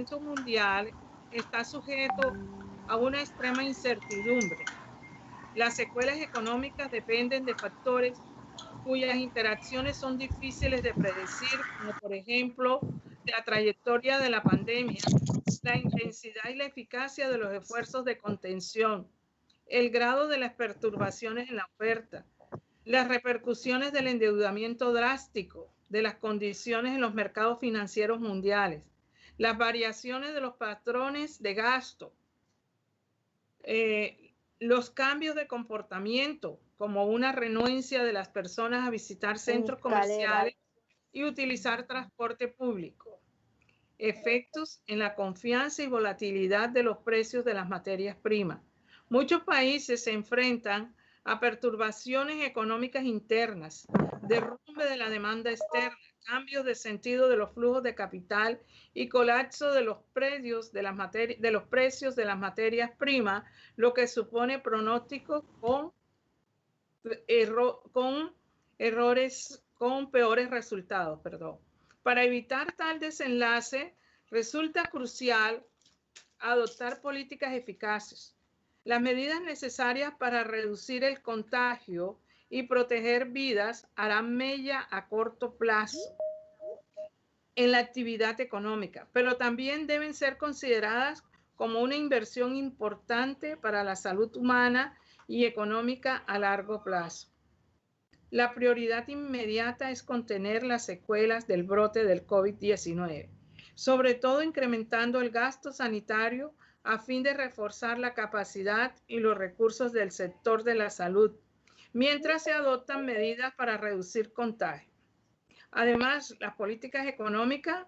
crecimiento mundial está sujeto a una extrema incertidumbre. Las secuelas económicas dependen de factores cuyas interacciones son difíciles de predecir, como por ejemplo la trayectoria de la pandemia, la intensidad y la eficacia de los esfuerzos de contención, el grado de las perturbaciones en la oferta, las repercusiones del endeudamiento drástico, de las condiciones en los mercados financieros mundiales, las variaciones de los patrones de gasto, los cambios de comportamiento, como una renuencia de las personas a visitar centros comerciales y utilizar transporte público, efectos en la confianza y volatilidad de los precios de las materias primas. Muchos países se enfrentan a perturbaciones económicas internas, derrumbe de la demanda externa, cambios de sentido de los flujos de capital y colapso de los precios de las materias primas, lo que supone pronósticos con peores resultados. Para evitar tal desenlace, resulta crucial adoptar políticas eficaces. Las medidas necesarias para reducir el contagio y proteger vidas harán mella a corto plazo en la actividad económica, pero también deben ser consideradas como una inversión importante para la salud humana y económica a largo plazo. La prioridad inmediata es contener las secuelas del brote del COVID-19, sobre todo incrementando el gasto sanitario a fin de reforzar la capacidad y los recursos del sector de la salud, mientras se adoptan medidas para reducir contagios. Además, las políticas económicas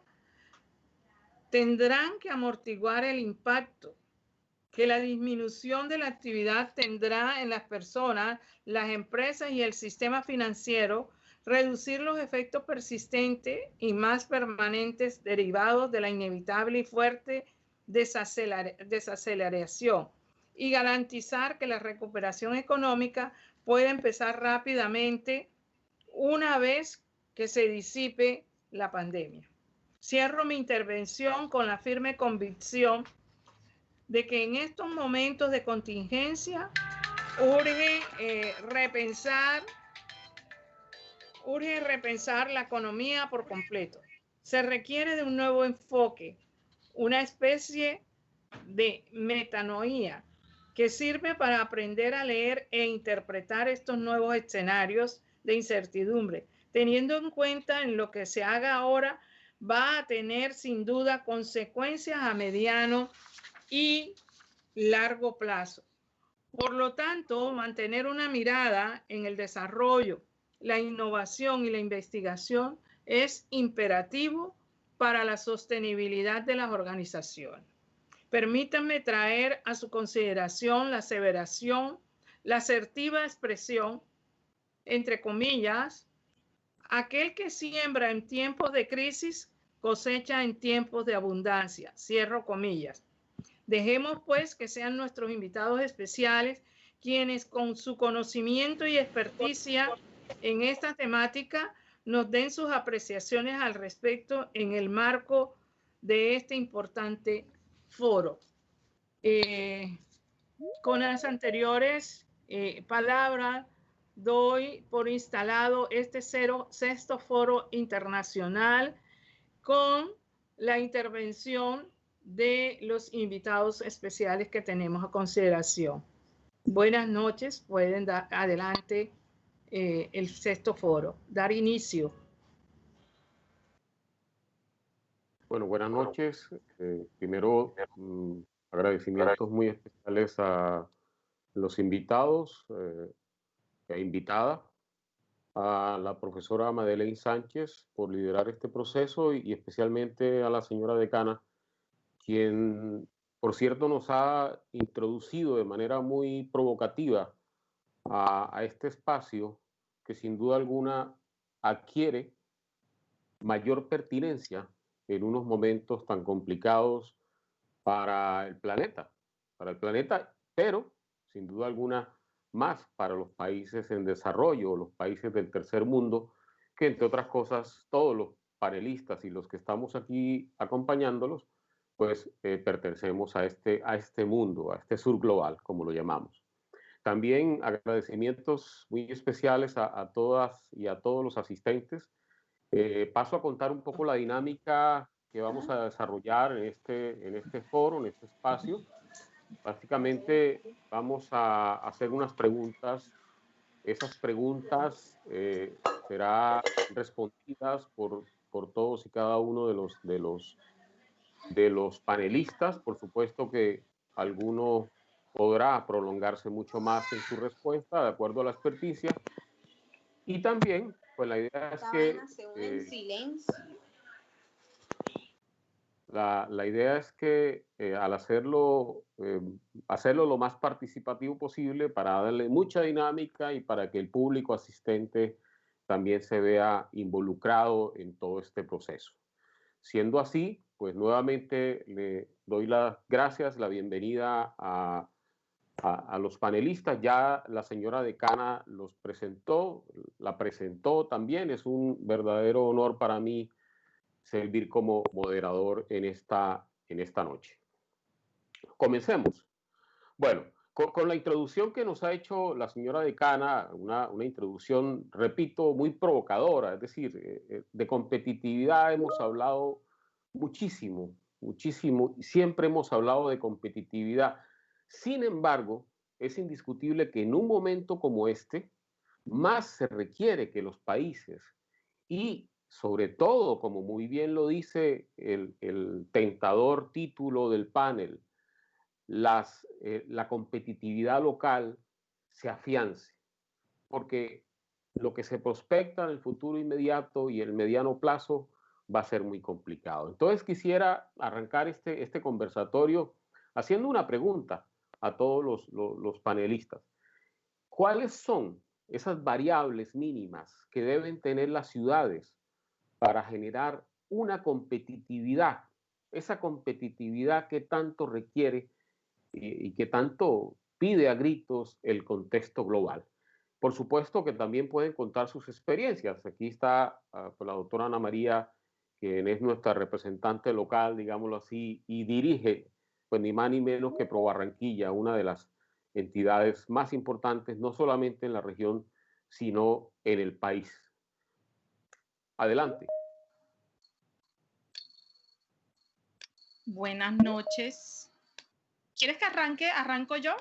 tendrán que amortiguar el impacto que la disminución de la actividad tendrá en las personas, las empresas y el sistema financiero, reducir los efectos persistentes y más permanentes derivados de la inevitable y fuerte desaceleración y garantizar que la recuperación económica pueda empezar rápidamente una vez que se disipe la pandemia. Cierro mi intervención con la firme convicción de que en estos momentos de contingencia urge repensar la economía por completo. Se requiere de un nuevo enfoque, una especie de metanoia que sirve para aprender a leer e interpretar estos nuevos escenarios de incertidumbre, teniendo en cuenta en lo que se haga ahora va a tener sin duda consecuencias a mediano y largo plazo. Por lo tanto, mantener una mirada en el desarrollo, la innovación y la investigación es imperativo para la sostenibilidad de las organizaciones. Permítanme traer a su consideración la aseveración, la asertiva expresión, entre comillas, aquel que siembra en tiempos de crisis cosecha en tiempos de abundancia, cierro comillas. Dejemos pues que sean nuestros invitados especiales quienes con su conocimiento y experticia en esta temática nos den sus apreciaciones al respecto en el marco de este importante foro. Con las anteriores palabras doy por instalado este sexto foro internacional con la intervención de los invitados especiales que tenemos a consideración. Buenas noches, pueden dar adelante el sexto foro, dar inicio. Bueno, buenas noches. Primero, agradecimientos muy especiales a los invitados e invitada, a la profesora Madeleine Sánchez por liderar este proceso y especialmente a la señora decana, quien, por cierto, nos ha introducido de manera muy provocativa a este espacio que sin duda alguna adquiere mayor pertinencia en unos momentos tan complicados para el planeta, pero sin duda alguna más para los países en desarrollo, los países del tercer mundo, que entre otras cosas todos los panelistas y los que estamos aquí acompañándolos pues pertenecemos a este mundo, a este sur global, como lo llamamos. También agradecimientos muy especiales a todas y a todos los asistentes. Paso a contar un poco la dinámica que vamos a desarrollar en este foro, en este espacio. Básicamente vamos a hacer unas preguntas. Esas preguntas serán respondidas por todos y cada uno de los panelistas. Por supuesto que alguno podrá prolongarse mucho más en su respuesta de acuerdo a la experticia. Y también, pues la idea es que la idea es que al hacerlo lo más participativo posible para darle mucha dinámica y para que el público asistente también se vea involucrado en todo este proceso. Siendo así, pues nuevamente le doy las gracias, la bienvenida a los panelistas. Ya la señora decana los presentó, la presentó también. Es un verdadero honor para mí servir como moderador en esta noche. Comencemos. Bueno, con la introducción que nos ha hecho la señora decana, una introducción, repito, muy provocadora, es decir, de competitividad hemos hablado muchísimo, muchísimo, siempre hemos hablado de competitividad. Sin embargo, es indiscutible que en un momento como este, más se requiere que los países y sobre todo, como muy bien lo dice el tentador título del panel, la competitividad local se afiance, porque lo que se prospecta en el futuro inmediato y el mediano plazo va a ser muy complicado. Entonces quisiera arrancar este conversatorio haciendo una pregunta a todos los panelistas. ¿Cuáles son esas variables mínimas que deben tener las ciudades para generar una competitividad, esa competitividad que tanto requiere y que tanto pide a gritos el contexto global? Por supuesto que también pueden contar sus experiencias. Aquí está pues, la doctora Ana María, quien es nuestra representante local, digámoslo así, y dirige, pues ni más ni menos que Pro Barranquilla, una de las entidades más importantes, no solamente en la región, sino en el país. Adelante. Buenas noches. ¿Quieres que arranque? ¿Arranco yo?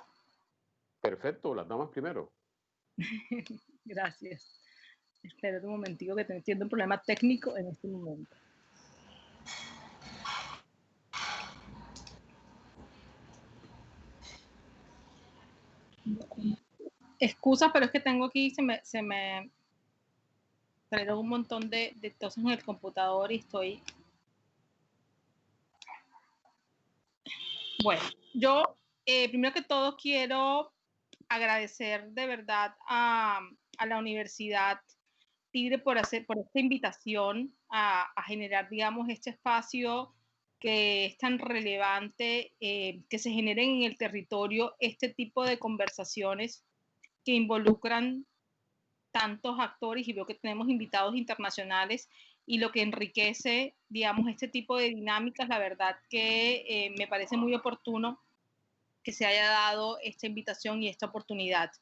Perfecto, las damas primero. Gracias. Espera un momentito que estoy teniendo un problema técnico en este momento. Excusa, pero es que tengo aquí, se me salieron un montón de cosas en el computador y estoy... Bueno, yo primero que todo quiero agradecer de verdad a la Universidad Tigre por esta invitación a generar, digamos, este espacio que es tan relevante, que se generen en el territorio este tipo de conversaciones que involucran tantos actores, y veo que tenemos invitados internacionales, y lo que enriquece, digamos, este tipo de dinámicas. La verdad que me parece muy oportuno que se haya dado esta invitación y esta oportunidad.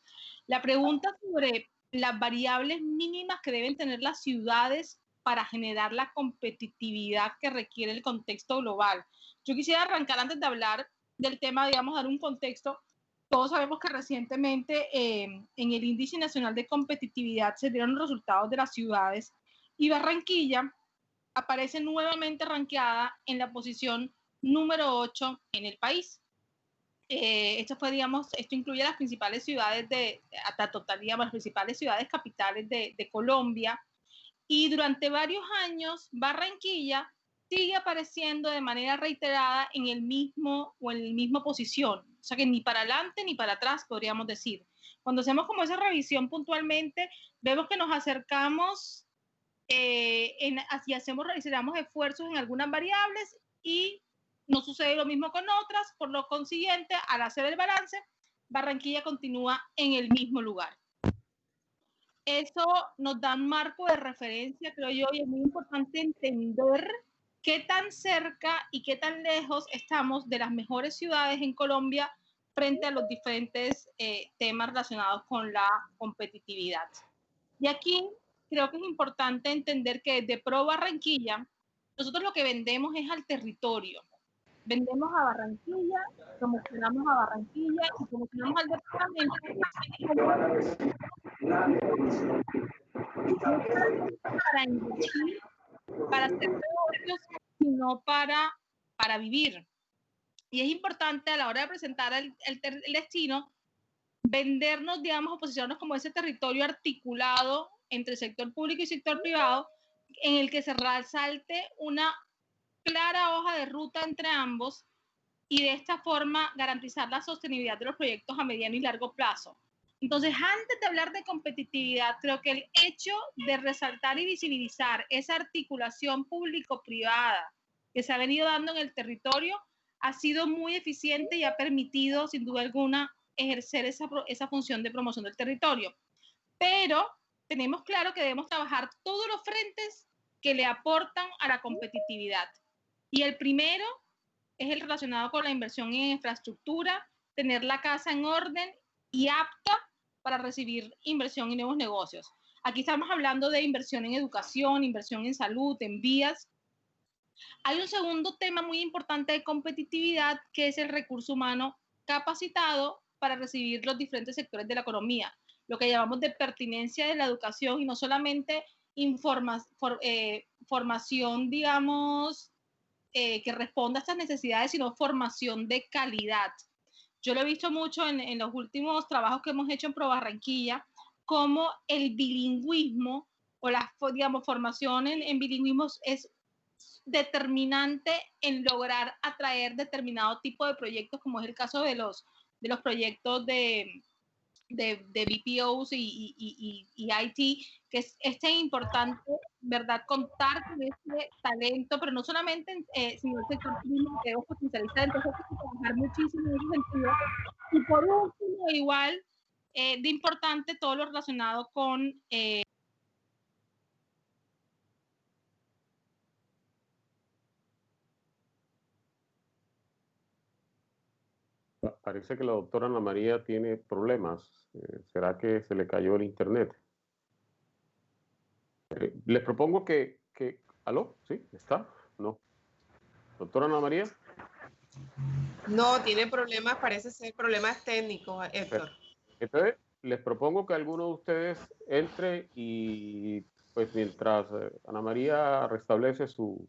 La pregunta sobre las variables mínimas que deben tener las ciudades para generar la competitividad que requiere el contexto global. Yo quisiera arrancar, antes de hablar del tema, digamos, dar un contexto. Todos sabemos que recientemente en el Índice Nacional de Competitividad se dieron los resultados de las ciudades y Barranquilla aparece nuevamente rankeada en la posición número 8 en el país. Esto incluye las principales ciudades las principales ciudades capitales de Colombia, y durante varios años Barranquilla sigue apareciendo de manera reiterada en la misma posición, o sea que ni para adelante ni para atrás, podríamos decir. Cuando hacemos como esa revisión puntualmente, vemos que nos acercamos realizamos esfuerzos en algunas variables y no sucede lo mismo con otras. Por lo consiguiente, al hacer el balance, Barranquilla continúa en el mismo lugar. Eso nos da un marco de referencia, creo yo, y es muy importante entender ¿qué tan cerca y qué tan lejos estamos de las mejores ciudades en Colombia frente a los diferentes temas relacionados con la competitividad? Y aquí creo que es importante entender que desde Pro Barranquilla, nosotros lo que vendemos es al territorio. Vendemos a Barranquilla, promocionamos a Barranquilla y promocionamos al departamento para invertir, para hacer negocios, sino para vivir. Y es importante a la hora de presentar el destino, vendernos, digamos, o posicionarnos como ese territorio articulado entre sector público y sector privado, en el que se resalte una clara hoja de ruta entre ambos y de esta forma garantizar la sostenibilidad de los proyectos a mediano y largo plazo. Entonces, antes de hablar de competitividad, creo que el hecho de resaltar y visibilizar esa articulación público-privada que se ha venido dando en el territorio ha sido muy eficiente y ha permitido, sin duda alguna, ejercer esa función de promoción del territorio. Pero tenemos claro que debemos trabajar todos los frentes que le aportan a la competitividad. Y el primero es el relacionado con la inversión en infraestructura, tener la casa en orden y apta para recibir inversión y nuevos negocios. Aquí estamos hablando de inversión en educación, inversión en salud, en vías. Hay un segundo tema muy importante de competitividad, que es el recurso humano capacitado para recibir los diferentes sectores de la economía, lo que llamamos de pertinencia de la educación, y no solamente formación, digamos, que responda a estas necesidades, sino formación de calidad. Yo lo he visto mucho en los últimos trabajos que hemos hecho en Pro Barranquilla, como el bilingüismo o la, digamos, formación en bilingüismo es determinante en lograr atraer determinado tipo de proyectos, como es el caso de los proyectos de BPOs y IT, que es tan importante, ¿verdad?, contar con este talento, pero no solamente sino el sector turismo que debemos potencializar. Entonces hay que trabajar muchísimo en ese sentido. Y por último, igual de importante, todo lo relacionado con Parece que la doctora Ana María tiene problemas. ¿Será que se le cayó el internet? Les propongo ¿Aló? ¿Sí? ¿Está? No. ¿Doctora Ana María? No, tiene problemas, parece ser problemas técnicos, Héctor. Entonces, les propongo que alguno de ustedes entre y, pues, mientras Ana María restablece su...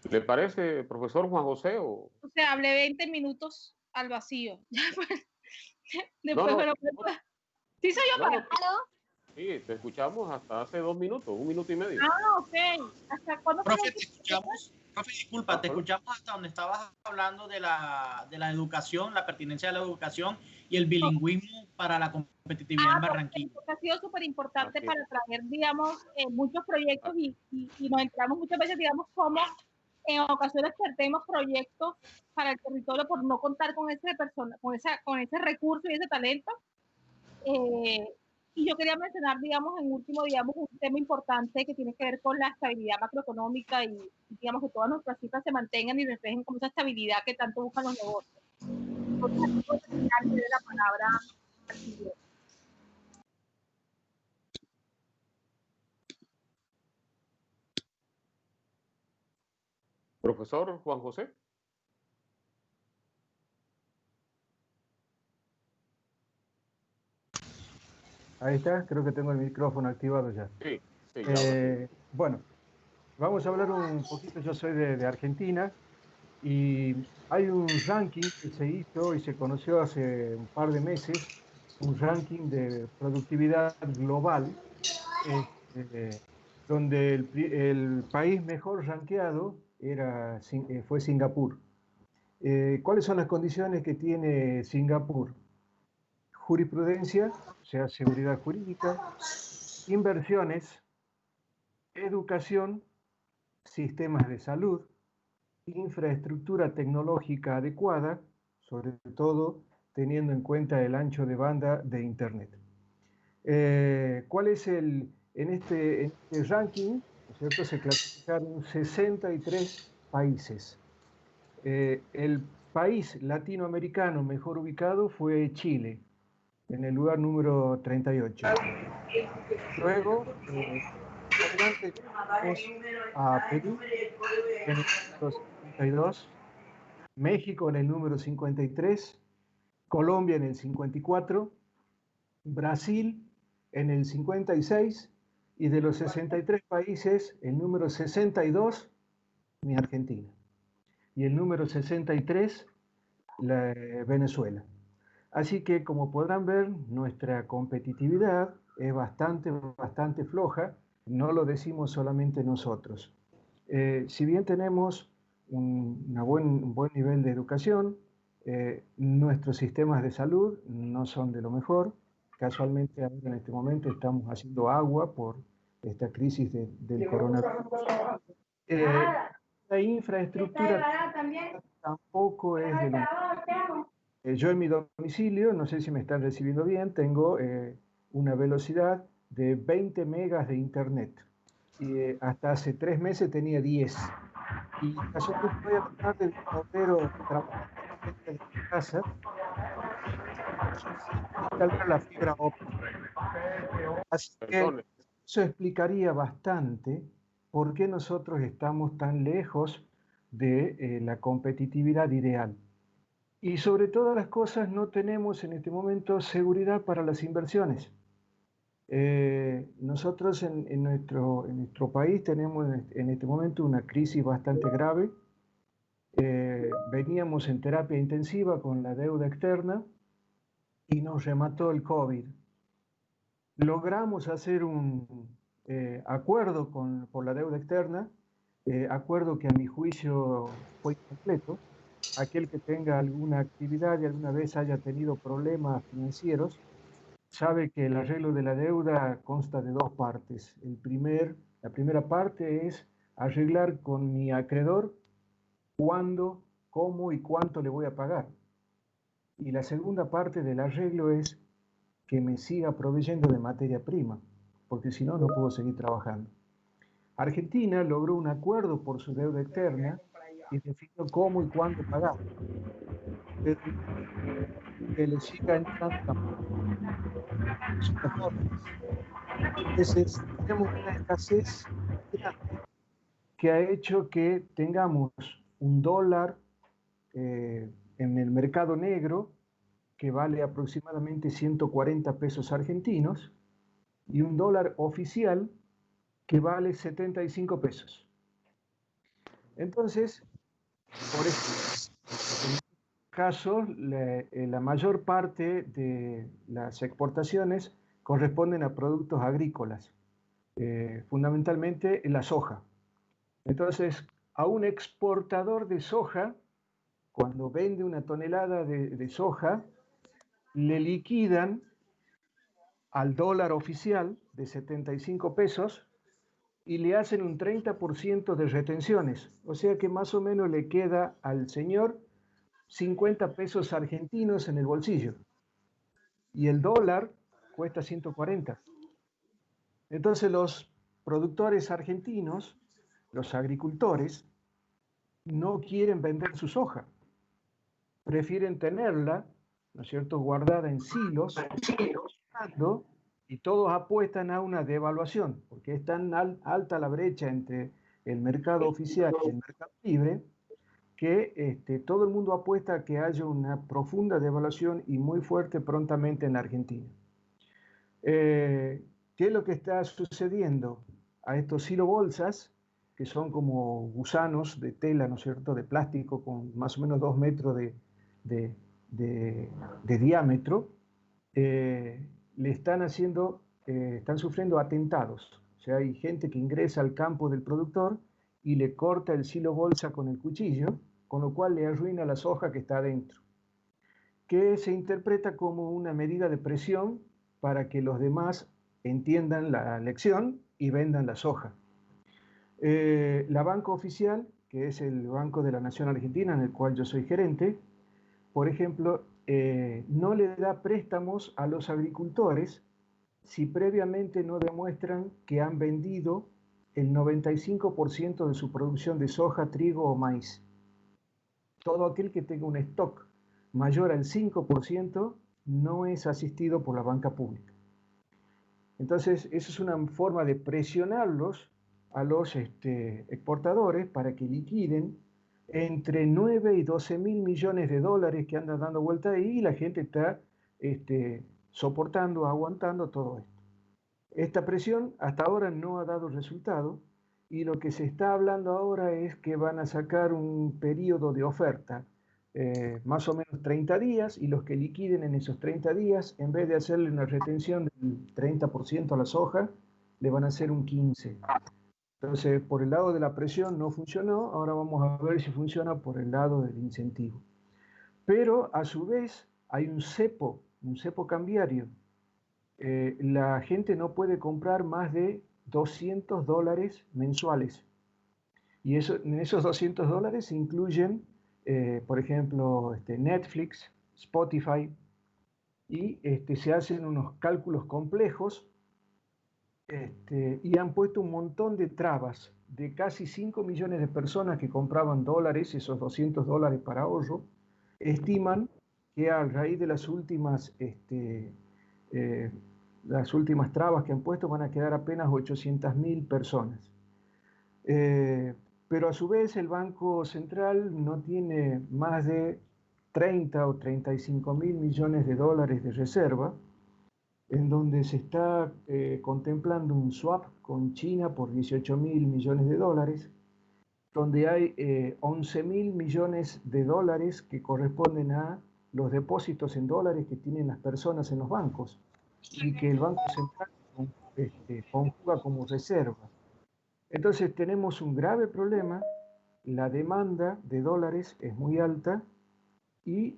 ¿Le parece, profesor Juan José? O sea, hablé 20 minutos al vacío. Después, No, bueno, sí soy yo, no, sí, te escuchamos hasta hace 2 minutos, 1 minuto y medio. Ah, ok. ¿Hasta cuándo? Profe, te escuchamos. Profe, disculpa, te escuchamos hasta donde estabas hablando de la educación, la pertinencia de la educación y el bilingüismo para la competitividad en Barranquilla. Ha sido súper importante para traer, digamos, muchos proyectos y nos enteramos muchas veces, digamos, cómo en ocasiones perdemos proyectos para el territorio por no contar con ese recurso y ese talento. Y yo quería mencionar, digamos, en último, digamos, un tema importante que tiene que ver con la estabilidad macroeconómica y digamos, que todas nuestras cifras se mantengan y reflejen como esa estabilidad que tanto buscan los negocios. Entonces, la palabra al Profesor Juan José. Ahí está, creo que tengo el micrófono activado ya. Sí, bueno, vamos a hablar un poquito, yo soy de Argentina y hay un ranking que se hizo y se conoció hace un par de meses, un ranking de productividad global, donde el país mejor rankeado fue Singapur. ¿Cuáles son las condiciones que tiene Singapur? Jurisprudencia, o sea, seguridad jurídica, inversiones, educación, sistemas de salud, infraestructura tecnológica adecuada, sobre todo teniendo en cuenta el ancho de banda de Internet. ¿Cuál es en este ranking? ¿No es cierto? Se clasificaron 63 países. El país latinoamericano mejor ubicado fue Chile, en el lugar número 38. Luego, adelante a Perú en el número 52, México en el número 53, Colombia en el 54, Brasil en el 56 y de los 63 países, el número 62, mi Argentina. Y el número 63, Venezuela. Así que, como podrán ver, nuestra competitividad es bastante floja, no lo decimos solamente nosotros. Si bien tenemos un buen nivel de educación, nuestros sistemas de salud no son de lo mejor. Casualmente, ahora en este momento estamos haciendo agua por esta crisis del coronavirus. La infraestructura tampoco es de lo mejor. Yo en mi domicilio, no sé si me están recibiendo bien, tengo una velocidad de 20 megas de internet. Y hasta hace 3 meses tenía 10. Y casualmente voy a tratar de obrero trabajando en mi casa instalar la fibra óptica. Así que eso explicaría bastante por qué nosotros estamos tan lejos de la competitividad ideal. Y sobre todas las cosas no tenemos en este momento seguridad para las inversiones. Nosotros en nuestro país tenemos en este momento una crisis bastante grave. Veníamos en terapia intensiva con la deuda externa y nos remató el COVID. Logramos hacer un acuerdo por la deuda externa, acuerdo que a mi juicio fue incompleto. Aquel que tenga alguna actividad y alguna vez haya tenido problemas financieros, sabe que el arreglo de la deuda consta de 2 partes. La primera parte es arreglar con mi acreedor cuándo, cómo y cuánto le voy a pagar. Y la segunda parte del arreglo es que me siga proveyendo de materia prima, porque si no, no puedo seguir trabajando. Argentina logró un acuerdo por su deuda externa y definió cómo y cuándo pagar. Pero que le siga entrando Entonces, tenemos una escasez que ha hecho que tengamos un dólar en el mercado negro que vale aproximadamente 140 pesos argentinos y un dólar oficial que vale 75 pesos. Entonces, por eso, en este caso, la mayor parte de las exportaciones corresponden a productos agrícolas, fundamentalmente la soja. Entonces, a un exportador de soja, cuando vende una tonelada de soja, le liquidan al dólar oficial de 75 pesos y le hacen un 30% de retenciones. O sea que más o menos le queda al señor 50 pesos argentinos en el bolsillo. Y el dólar cuesta 140. Entonces los productores argentinos, los agricultores, no quieren vender su soja. Prefieren tenerla, ¿no es cierto?, guardada en silos, y todos apuestan a una devaluación, porque es tan alta la brecha entre el mercado oficial y el mercado libre, que todo el mundo apuesta a que haya una profunda devaluación y muy fuerte prontamente en la Argentina. ¿Qué es lo que está sucediendo? A estos silobolsas, que son como gusanos de tela, ¿no es cierto?, de plástico con más o menos 2 metros de diámetro, le están sufriendo atentados. O sea, hay gente que ingresa al campo del productor y le corta el silo bolsa con el cuchillo, con lo cual le arruina la soja que está adentro, que se interpreta como una medida de presión para que los demás entiendan la lección y vendan la soja. La banca oficial, que es el Banco de la Nación Argentina, en el cual yo soy gerente, por ejemplo, no le da préstamos a los agricultores si previamente no demuestran que han vendido el 95% de su producción de soja, trigo o maíz. Todo aquel que tenga un stock mayor al 5% no es asistido por la banca pública. Entonces, eso es una forma de presionarlos a los exportadores para que liquiden entre 9 y 12 mil millones de dólares que andan dando vuelta ahí, y la gente está soportando, aguantando todo esto. Esta presión hasta ahora no ha dado resultado, y lo que se está hablando ahora es que van a sacar un periodo de oferta, más o menos 30 días, y los que liquiden en esos 30 días, en vez de hacerle una retención del 30% a la soja, le van a hacer un 15%. Entonces, por el lado de la presión no funcionó, ahora vamos a ver si funciona por el lado del incentivo. Pero a su vez hay un cepo cambiario. La gente no puede comprar más de $200 mensuales. Y en esos $200 se incluyen, por ejemplo, Netflix, Spotify, y se hacen unos cálculos complejos, y han puesto un montón de trabas. De casi 5 millones de personas que compraban dólares, esos $200 para ahorro, estiman que a raíz de las últimas trabas que han puesto van a quedar apenas 800.000 personas. Pero a su vez el Banco Central no tiene más de 30 o 35 mil millones de dólares de reserva, en donde se está contemplando un swap con China por 18 mil millones de dólares, donde hay 11 mil millones de dólares que corresponden a los depósitos en dólares que tienen las personas en los bancos, y que el Banco Central conjuga como reserva. Entonces tenemos un grave problema, la demanda de dólares es muy alta, y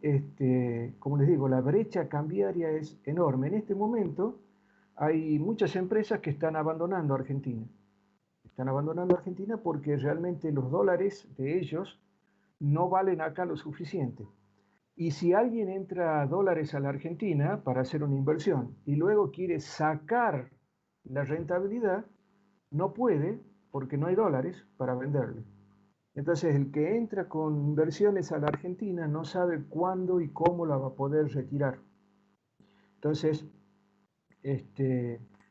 como les digo, la brecha cambiaria es enorme. En este momento hay muchas empresas que están abandonando Argentina. Están abandonando Argentina porque realmente los dólares de ellos no valen acá lo suficiente. Y si alguien entra dólares a la Argentina para hacer una inversión y luego quiere sacar la rentabilidad, no puede, porque no hay dólares para venderle. Entonces, el que entra con inversiones a la Argentina no sabe cuándo y cómo la va a poder retirar. Entonces,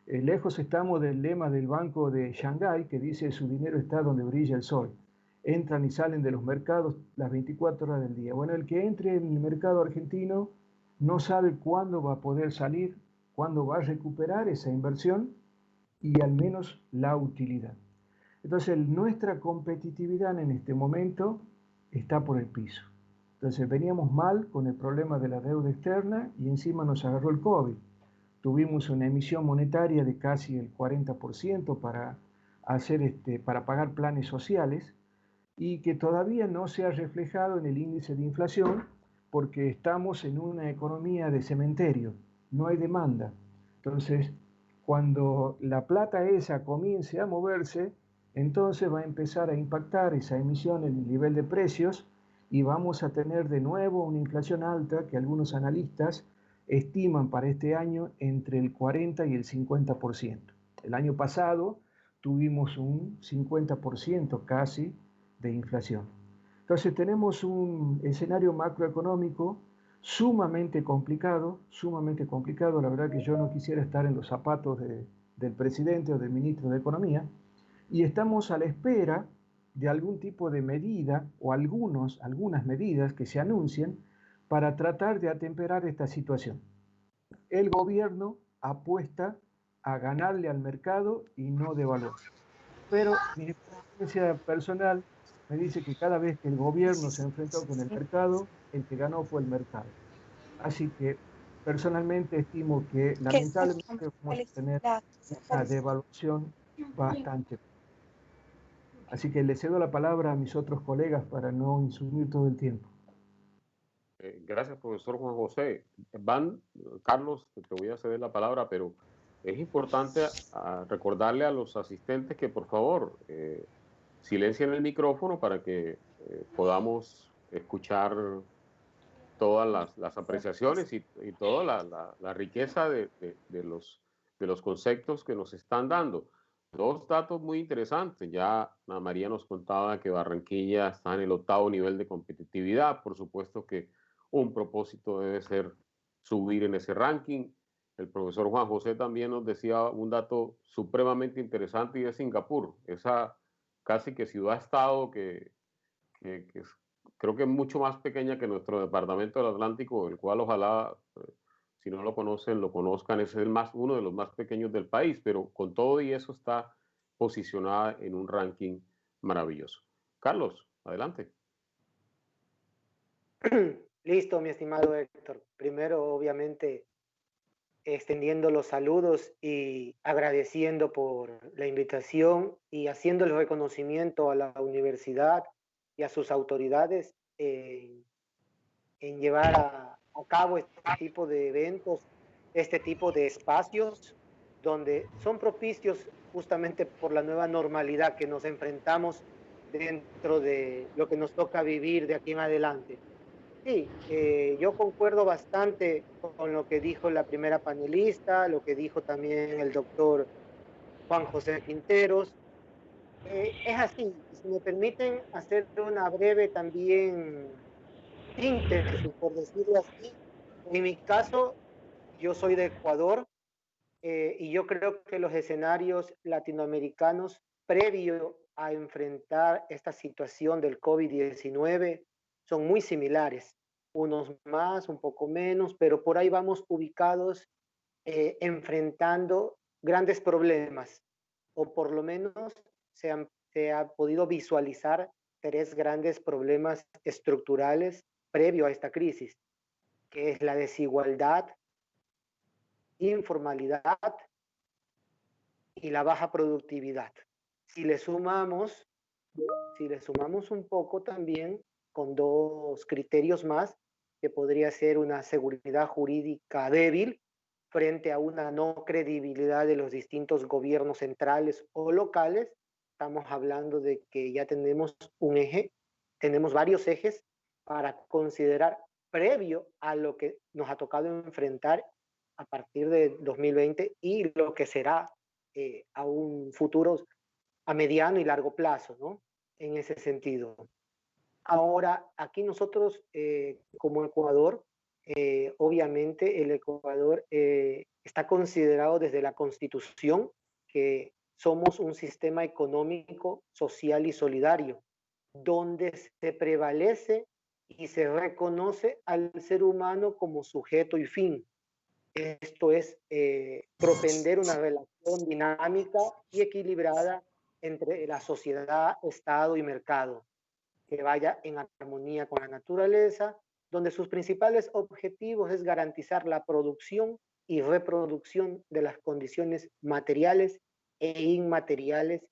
lejos estamos del lema del Banco de Shanghái, que dice: su dinero está donde brilla el sol. Entran y salen de los mercados las 24 horas del día. Bueno, el que entre en el mercado argentino no sabe cuándo va a poder salir, cuándo va a recuperar esa inversión y al menos la utilidad. Entonces, nuestra competitividad en este momento está por el piso. Entonces, veníamos mal con el problema de la deuda externa y encima nos agarró el COVID. Tuvimos una emisión monetaria de casi el 40% para pagar planes sociales, y que todavía no se ha reflejado en el índice de inflación, porque estamos en una economía de cementerio, no hay demanda. Entonces, cuando la plata esa comience a moverse, entonces va a empezar a impactar esa emisión en el nivel de precios, y vamos a tener de nuevo una inflación alta que algunos analistas estiman para este año entre el 40 y el 50%. El año pasado tuvimos un 50% casi de inflación. Entonces tenemos un escenario macroeconómico sumamente complicado. La verdad que yo no quisiera estar en los zapatos del presidente o del ministro de Economía, y estamos a la espera de algún tipo de medida o algunas medidas que se anuncien para tratar de atemperar esta situación. El gobierno apuesta a ganarle al mercado y no devaluar. Pero mi experiencia personal me dice que cada vez que el gobierno se enfrentó con el mercado, el que ganó fue el mercado. Así que personalmente estimo que lamentablemente vamos a tener una devaluación bastante. Así que le cedo la palabra a mis otros colegas para no insumir todo el tiempo. Gracias, profesor Juan José. Carlos, te voy a ceder la palabra, pero es importante recordarle a los asistentes que por favor silencien el micrófono para que podamos escuchar todas las apreciaciones y toda la riqueza de los conceptos que nos están dando. dos datos muy interesantes. Ya Ana María nos contaba que Barranquilla está en el 8º nivel de competitividad. Por supuesto que un propósito debe ser subir en ese ranking. El profesor Juan José también nos decía un dato supremamente interesante y es Singapur, esa casi que ciudad-estado que creo que es mucho más pequeña que nuestro departamento del Atlántico, el cual ojalá, si no lo conocen, lo conozcan. Es uno de los más pequeños del país, pero con todo y eso está posicionada en un ranking maravilloso. Carlos, adelante. Listo, mi estimado Héctor. Primero, obviamente, extendiendo los saludos y agradeciendo por la invitación y haciendo el reconocimiento a la universidad y a sus autoridades en llevar a cabo este tipo de eventos, este tipo de espacios donde son propicios justamente por la nueva normalidad que nos enfrentamos dentro de lo que nos toca vivir de aquí en adelante. Sí, yo concuerdo bastante con lo que dijo la primera panelista, lo que dijo también el doctor Juan José Quinteros. Es así, si me permiten hacer una breve también síntesis, por decirlo así. En mi caso, yo soy de Ecuador y yo creo que los escenarios latinoamericanos previo a enfrentar esta situación del COVID-19 son muy similares, unos más, un poco menos, pero por ahí vamos ubicados enfrentando grandes problemas, o por lo menos se ha podido visualizar tres grandes problemas estructurales previo a esta crisis, que es la desigualdad, informalidad y la baja productividad. Si le sumamos, si le sumamos un poco también con dos criterios más, que podría ser una seguridad jurídica débil frente a una no credibilidad de los distintos gobiernos centrales o locales, estamos hablando de que ya tenemos un eje, tenemos varios ejes para considerar previo a lo que nos ha tocado enfrentar a partir de 2020 y lo que será a un futuro a mediano y largo plazo, ¿no? En ese sentido. Ahora, aquí nosotros como Ecuador, obviamente el Ecuador está considerado desde la Constitución que somos un sistema económico, social y solidario, donde se prevalece y se reconoce al ser humano como sujeto y fin. Esto es propender una relación dinámica y equilibrada entre la sociedad, Estado y mercado, que vaya en armonía con la naturaleza, donde sus principales objetivos es garantizar la producción y reproducción de las condiciones materiales e inmateriales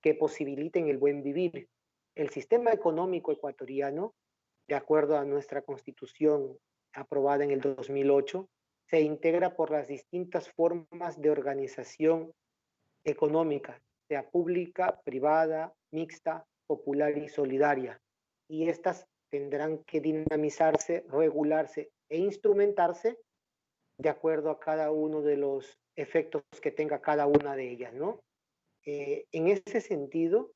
que posibiliten el buen vivir. El sistema económico ecuatoriano, de acuerdo a nuestra constitución aprobada en el 2008, se integra por las distintas formas de organización económica, sea pública, privada, mixta, popular y solidaria. Y estas tendrán que dinamizarse, regularse e instrumentarse de acuerdo a cada uno de los efectos que tenga cada una de ellas, ¿no? En ese sentido,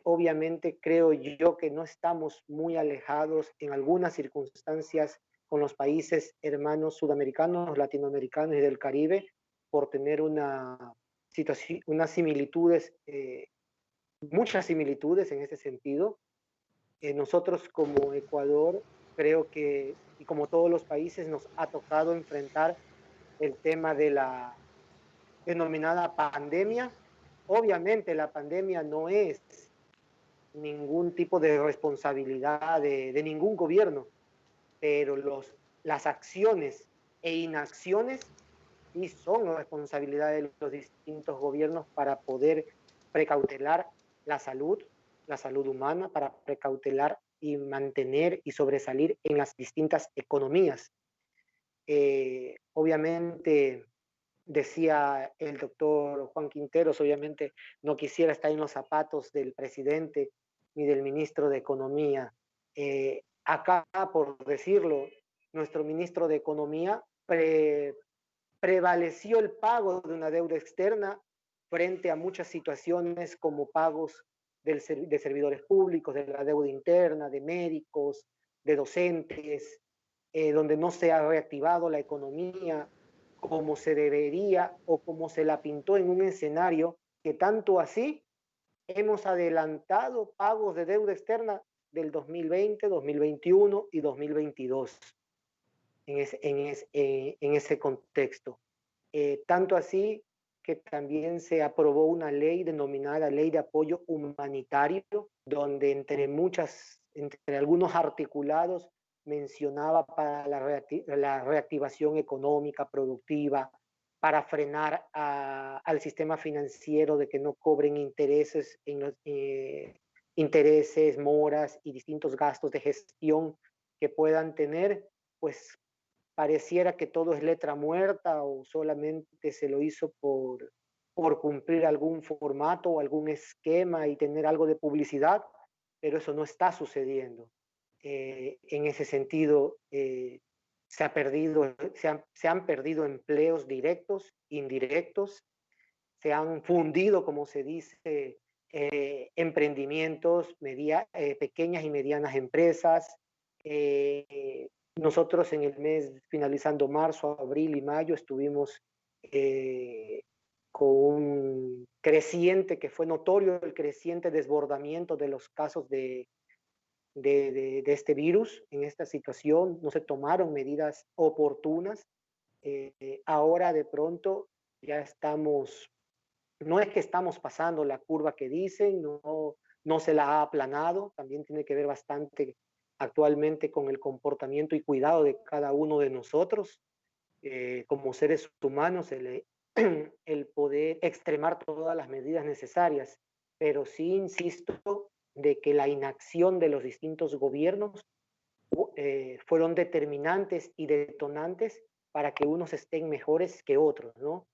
obviamente creo yo que no estamos muy alejados en algunas circunstancias con los países hermanos sudamericanos, latinoamericanos y del Caribe, por tener unas similitudes, muchas similitudes en ese sentido. Nosotros como Ecuador, creo que, y como todos los países, nos ha tocado enfrentar el tema de la denominada pandemia. Obviamente la pandemia no es ningún tipo de responsabilidad de ningún gobierno, pero las acciones e inacciones sí son responsabilidad de los distintos gobiernos para poder precautelar la salud humana, para precautelar y mantener y sobresalir en las distintas economías. Obviamente, decía el doctor Juan Quinteros, obviamente no quisiera estar en los zapatos del presidente ni del ministro de Economía. Acá, por decirlo, nuestro ministro de Economía prevaleció el pago de una deuda externa frente a muchas situaciones como pagos de servidores públicos, de la deuda interna, de médicos, de docentes, donde no se ha reactivado la economía como se debería o como se la pintó en un escenario que tanto así hemos adelantado pagos de deuda externa del 2020, 2021 y 2022 en ese contexto. Tanto así que también se aprobó una ley denominada Ley de Apoyo Humanitario, donde entre algunos articulados mencionaba para la reactivación económica, productiva, para frenar al sistema financiero de que no cobren intereses, intereses, moras y distintos gastos de gestión que puedan tener, pues pareciera que todo es letra muerta o solamente se lo hizo por cumplir algún formato o algún esquema y tener algo de publicidad, pero eso no está sucediendo. En ese sentido, se han perdido empleos directos, indirectos, se han fundido, como se dice, emprendimientos, pequeñas y medianas empresas. Nosotros en el mes, finalizando marzo, abril y mayo, estuvimos con un creciente, que fue notorio el creciente desbordamiento de los casos de este virus en esta situación. No se tomaron medidas oportunas. Ahora de pronto ya estamos, no es que estamos pasando la curva que dicen, no se la ha aplanado, también tiene que ver bastante actualmente con el comportamiento y cuidado de cada uno de nosotros como seres humanos, el poder extremar todas las medidas necesarias, pero sí insisto de que la inacción de los distintos gobiernos fueron determinantes y detonantes para que unos estén mejores que otros, ¿no?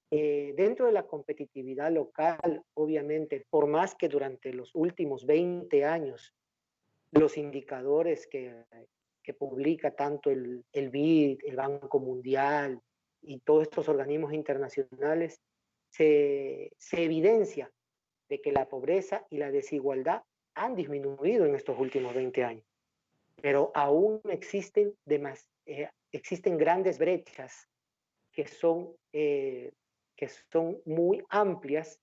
Dentro de la competitividad local, obviamente, por más que durante los últimos 20 años los indicadores que publica tanto el BID, el Banco Mundial y todos estos organismos internacionales, se evidencia de que la pobreza y la desigualdad han disminuido en estos últimos 20 años, pero aún existen grandes brechas que son muy amplias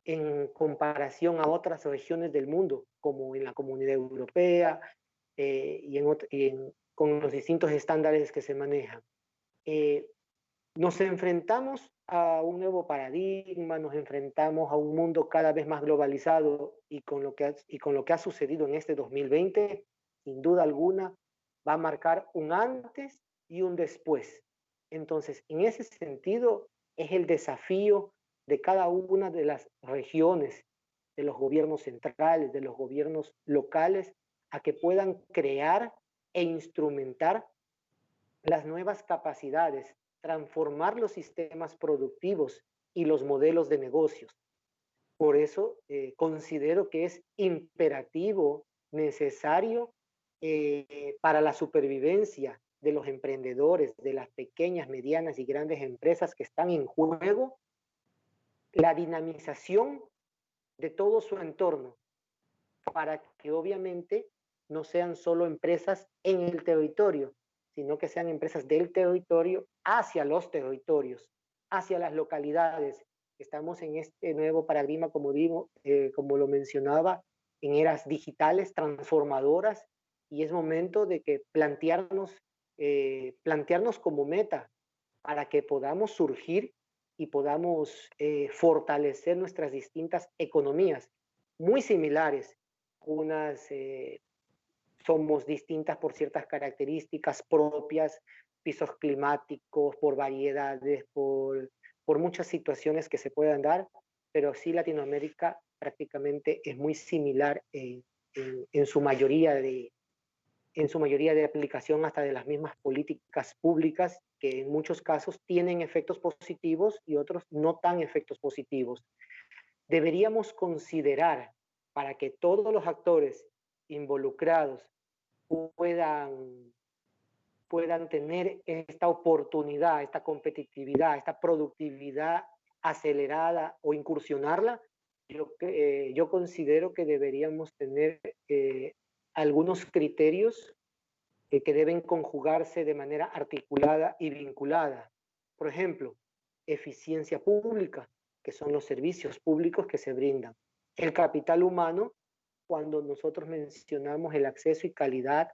en comparación a otras regiones del mundo, como en la Comunidad Europea con los distintos estándares que se manejan. Nos enfrentamos a un nuevo paradigma, nos enfrentamos a un mundo cada vez más globalizado y con lo que ha sucedido en este 2020, sin duda alguna, va a marcar un antes y un después. Entonces, en ese sentido, es el desafío de cada una de las regiones, de los gobiernos centrales, de los gobiernos locales, a que puedan crear e instrumentar las nuevas capacidades, transformar los sistemas productivos y los modelos de negocios. Por eso considero que es imperativo, necesario para la supervivencia de los emprendedores, de las pequeñas, medianas y grandes empresas que están en juego, la dinamización de todo su entorno, para que obviamente no sean solo empresas en el territorio, sino que sean empresas del territorio hacia los territorios, hacia las localidades. Estamos en este nuevo paradigma, como digo, como lo mencionaba, en eras digitales transformadoras, y es momento de que plantearnos como meta para que podamos surgir y podamos fortalecer nuestras distintas economías, muy similares. Unas somos distintas por ciertas características propias, pisos climáticos, por variedades, por muchas situaciones que se puedan dar, pero sí Latinoamérica prácticamente es muy similar en su mayoría de aplicación hasta de las mismas políticas públicas, que en muchos casos tienen efectos positivos y otros no tan efectos positivos. Deberíamos considerar, para que todos los actores involucrados puedan tener esta oportunidad, esta competitividad, esta productividad acelerada o incursionarla, yo considero que deberíamos tener algunos criterios que deben conjugarse de manera articulada y vinculada. Por ejemplo, eficiencia pública, que son los servicios públicos que se brindan. El capital humano, cuando nosotros mencionamos el acceso y calidad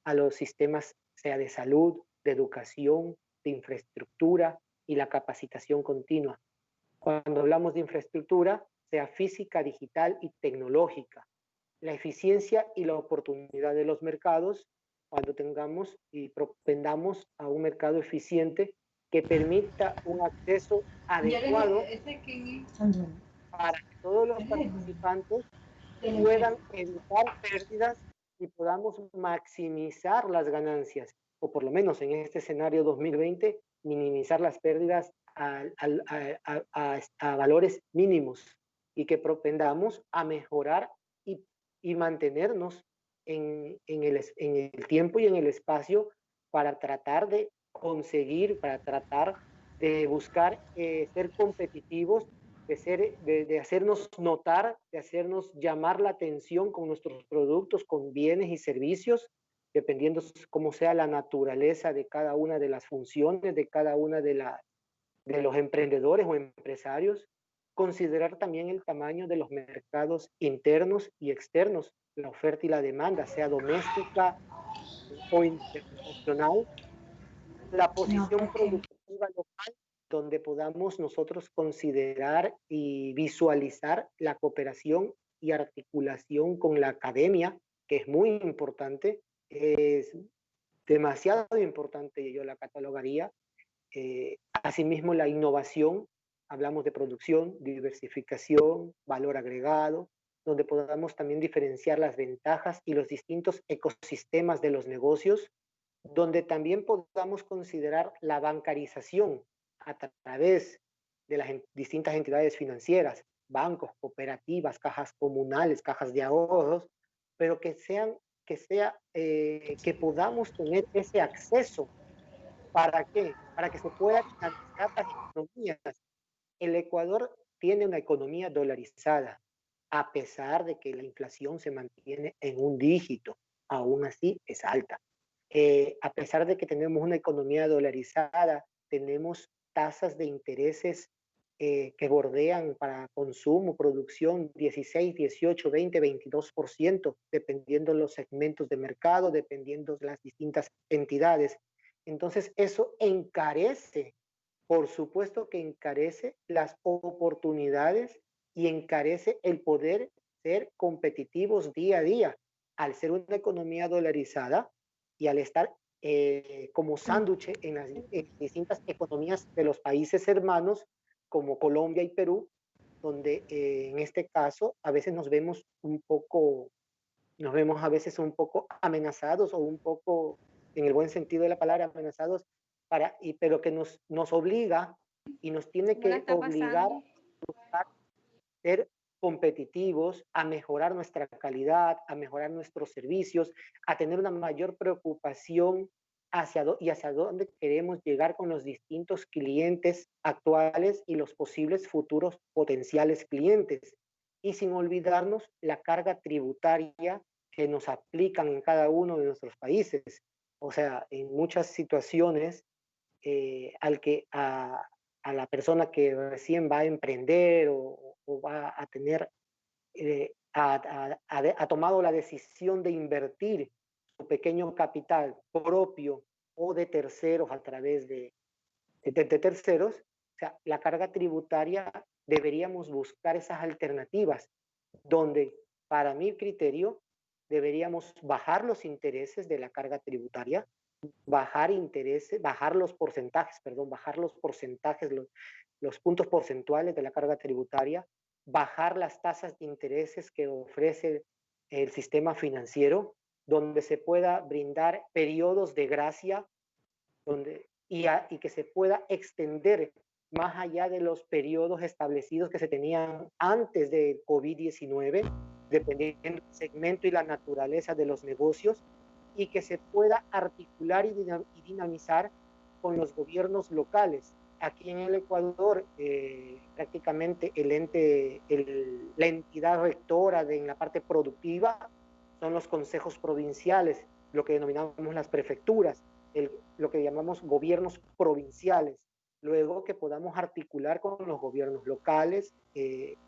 a los sistemas, sea de salud, de educación, de infraestructura y la capacitación continua. Cuando hablamos de infraestructura, sea física, digital y tecnológica. La eficiencia y la oportunidad de los mercados, cuando tengamos y propendamos a un mercado eficiente que permita un acceso adecuado para que todos los participantes puedan evitar pérdidas y podamos maximizar las ganancias, o por lo menos en este escenario 2020, minimizar las pérdidas a valores mínimos y que propendamos a mejorar y mantenernos en el tiempo y en el espacio para tratar de conseguir, para tratar de buscar ser competitivos, de hacernos notar, de hacernos llamar la atención con nuestros productos, con bienes y servicios, dependiendo cómo sea la naturaleza de cada una de las funciones, de cada una de los emprendedores o empresarios. Considerar también el tamaño de los mercados internos y externos, la oferta y la demanda, sea doméstica o internacional, la posición productiva local, donde podamos nosotros considerar y visualizar la cooperación y articulación con la academia, que es muy importante, es demasiado importante, y yo la catalogaría. Asimismo, la innovación, hablamos de producción, diversificación, valor agregado, donde podamos también diferenciar las ventajas y los distintos ecosistemas de los negocios, donde también podamos considerar la bancarización a través de las distintas entidades financieras, bancos, cooperativas, cajas comunales, cajas de ahorros, pero que podamos tener ese acceso. ¿Para qué? Para que se puedan analizar las economías. El Ecuador tiene una economía dolarizada, a pesar de que la inflación se mantiene en un dígito, aún así es alta. A pesar de que tenemos una economía dolarizada, tenemos tasas de intereses que bordean para consumo, producción, 16, 18, 20, 22%, dependiendo de los segmentos de mercado, dependiendo de las distintas entidades. Entonces, eso encarece, por supuesto que encarece las oportunidades y encarece el poder ser competitivos día a día. Al ser una economía dolarizada y al estar como sándwich en las distintas economías de los países hermanos, como Colombia y Perú, donde en este caso a veces nos vemos a veces un poco amenazados o un poco, en el buen sentido de la palabra, amenazados, pero que nos obliga y nos tiene que obligar a ser competitivos, a mejorar nuestra calidad, a mejorar nuestros servicios, a tener una mayor preocupación hacia dónde queremos llegar con los distintos clientes actuales y los posibles futuros potenciales clientes. Y sin olvidarnos la carga tributaria que nos aplican en cada uno de nuestros países. O sea, en muchas situaciones, a la persona que recién va a emprender o va a tener, ha tomado la decisión de invertir su pequeño capital propio o de terceros a través de terceros, o sea, la carga tributaria, deberíamos buscar esas alternativas donde, para mi criterio, deberíamos bajar los intereses de la carga tributaria, bajar los porcentajes, los puntos porcentuales de la carga tributaria, bajar las tasas de intereses que ofrece el sistema financiero, donde se pueda brindar periodos de gracia y que se pueda extender más allá de los periodos establecidos que se tenían antes de COVID-19, dependiendo del segmento y la naturaleza de los negocios, y que se pueda articular y dinamizar con los gobiernos locales, aquí en el Ecuador, prácticamente la entidad rectora en la parte productiva son los consejos provinciales, lo que denominamos las prefecturas, lo que llamamos gobiernos provinciales. Luego que podamos articular con los gobiernos locales,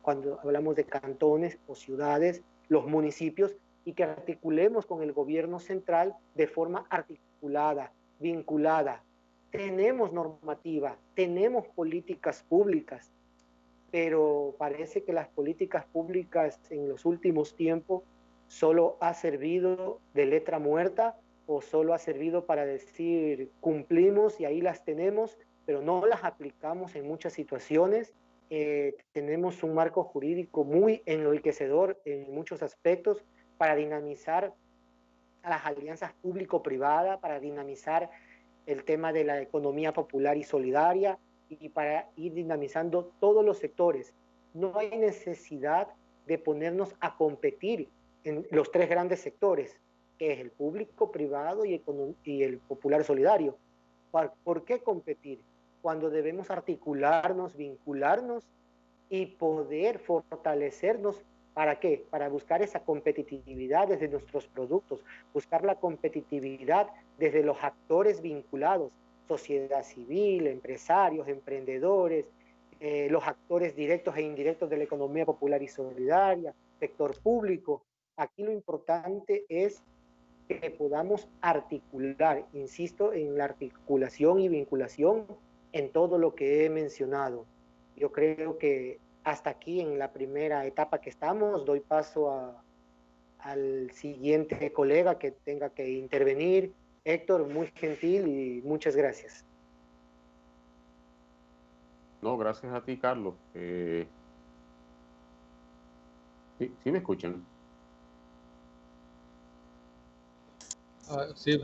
cuando hablamos de cantones o ciudades, los municipios, y que articulemos con el gobierno central de forma articulada, vinculada. Tenemos normativa, tenemos políticas públicas, pero parece que las políticas públicas en los últimos tiempos solo ha servido de letra muerta o solo ha servido para decir cumplimos y ahí las tenemos, pero no las aplicamos en muchas situaciones. Tenemos un marco jurídico muy enriquecedor en muchos aspectos para dinamizar a las alianzas público-privadas, para dinamizar el tema de la economía popular y solidaria y para ir dinamizando todos los sectores. No hay necesidad de ponernos a competir en los tres grandes sectores, que es el público, privado y el popular solidario. ¿Por qué competir? Cuando debemos articularnos, vincularnos y poder fortalecernos. ¿Para qué? Para buscar esa competitividad desde nuestros productos, buscar la competitividad desde los actores vinculados, sociedad civil, empresarios, emprendedores, los actores directos e indirectos de la economía popular y solidaria, sector público. Aquí lo importante es que podamos articular, insisto, en la articulación y vinculación en todo lo que he mencionado. Yo creo que hasta aquí en la primera etapa que estamos, doy paso al siguiente colega que tenga que intervenir. Héctor, muy gentil y muchas gracias. No, gracias a ti, Carlos. ¿Sí me escuchan? Sí.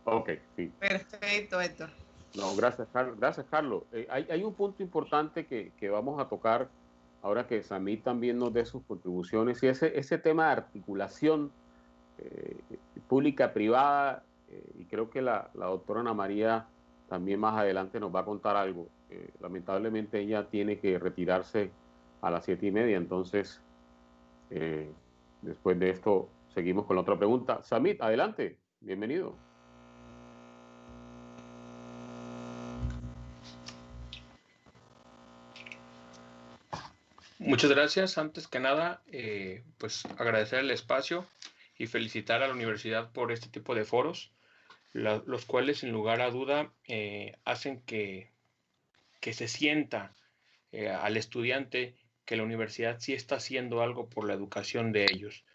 Ok, sí. Perfecto, Héctor. No, gracias, Carlos. Gracias, Carlos. Hay un punto importante que vamos a tocar ahora que Samit también nos dé sus contribuciones, y ese tema de articulación pública-privada, y creo que la doctora Ana María también más adelante nos va a contar algo. Lamentablemente ella tiene que retirarse a las 7:30, entonces después de esto seguimos con la otra pregunta. Samit, adelante, bienvenido. Muchas gracias. Antes que nada, pues agradecer el espacio y felicitar a la universidad por este tipo de foros, los cuales sin lugar a duda hacen que se sienta al estudiante que la universidad sí está haciendo algo por la educación de ellos.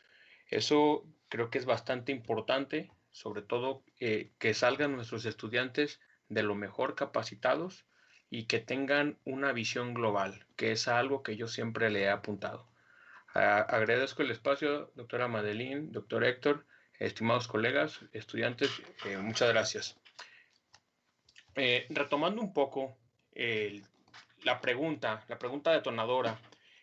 Eso creo que es bastante importante, sobre todo que salgan nuestros estudiantes de lo mejor capacitados y que tengan una visión global, que es algo que yo siempre le he apuntado. Agradezco el espacio, doctora Madeline, doctor Héctor, estimados colegas, estudiantes, muchas gracias. Retomando un poco la pregunta detonadora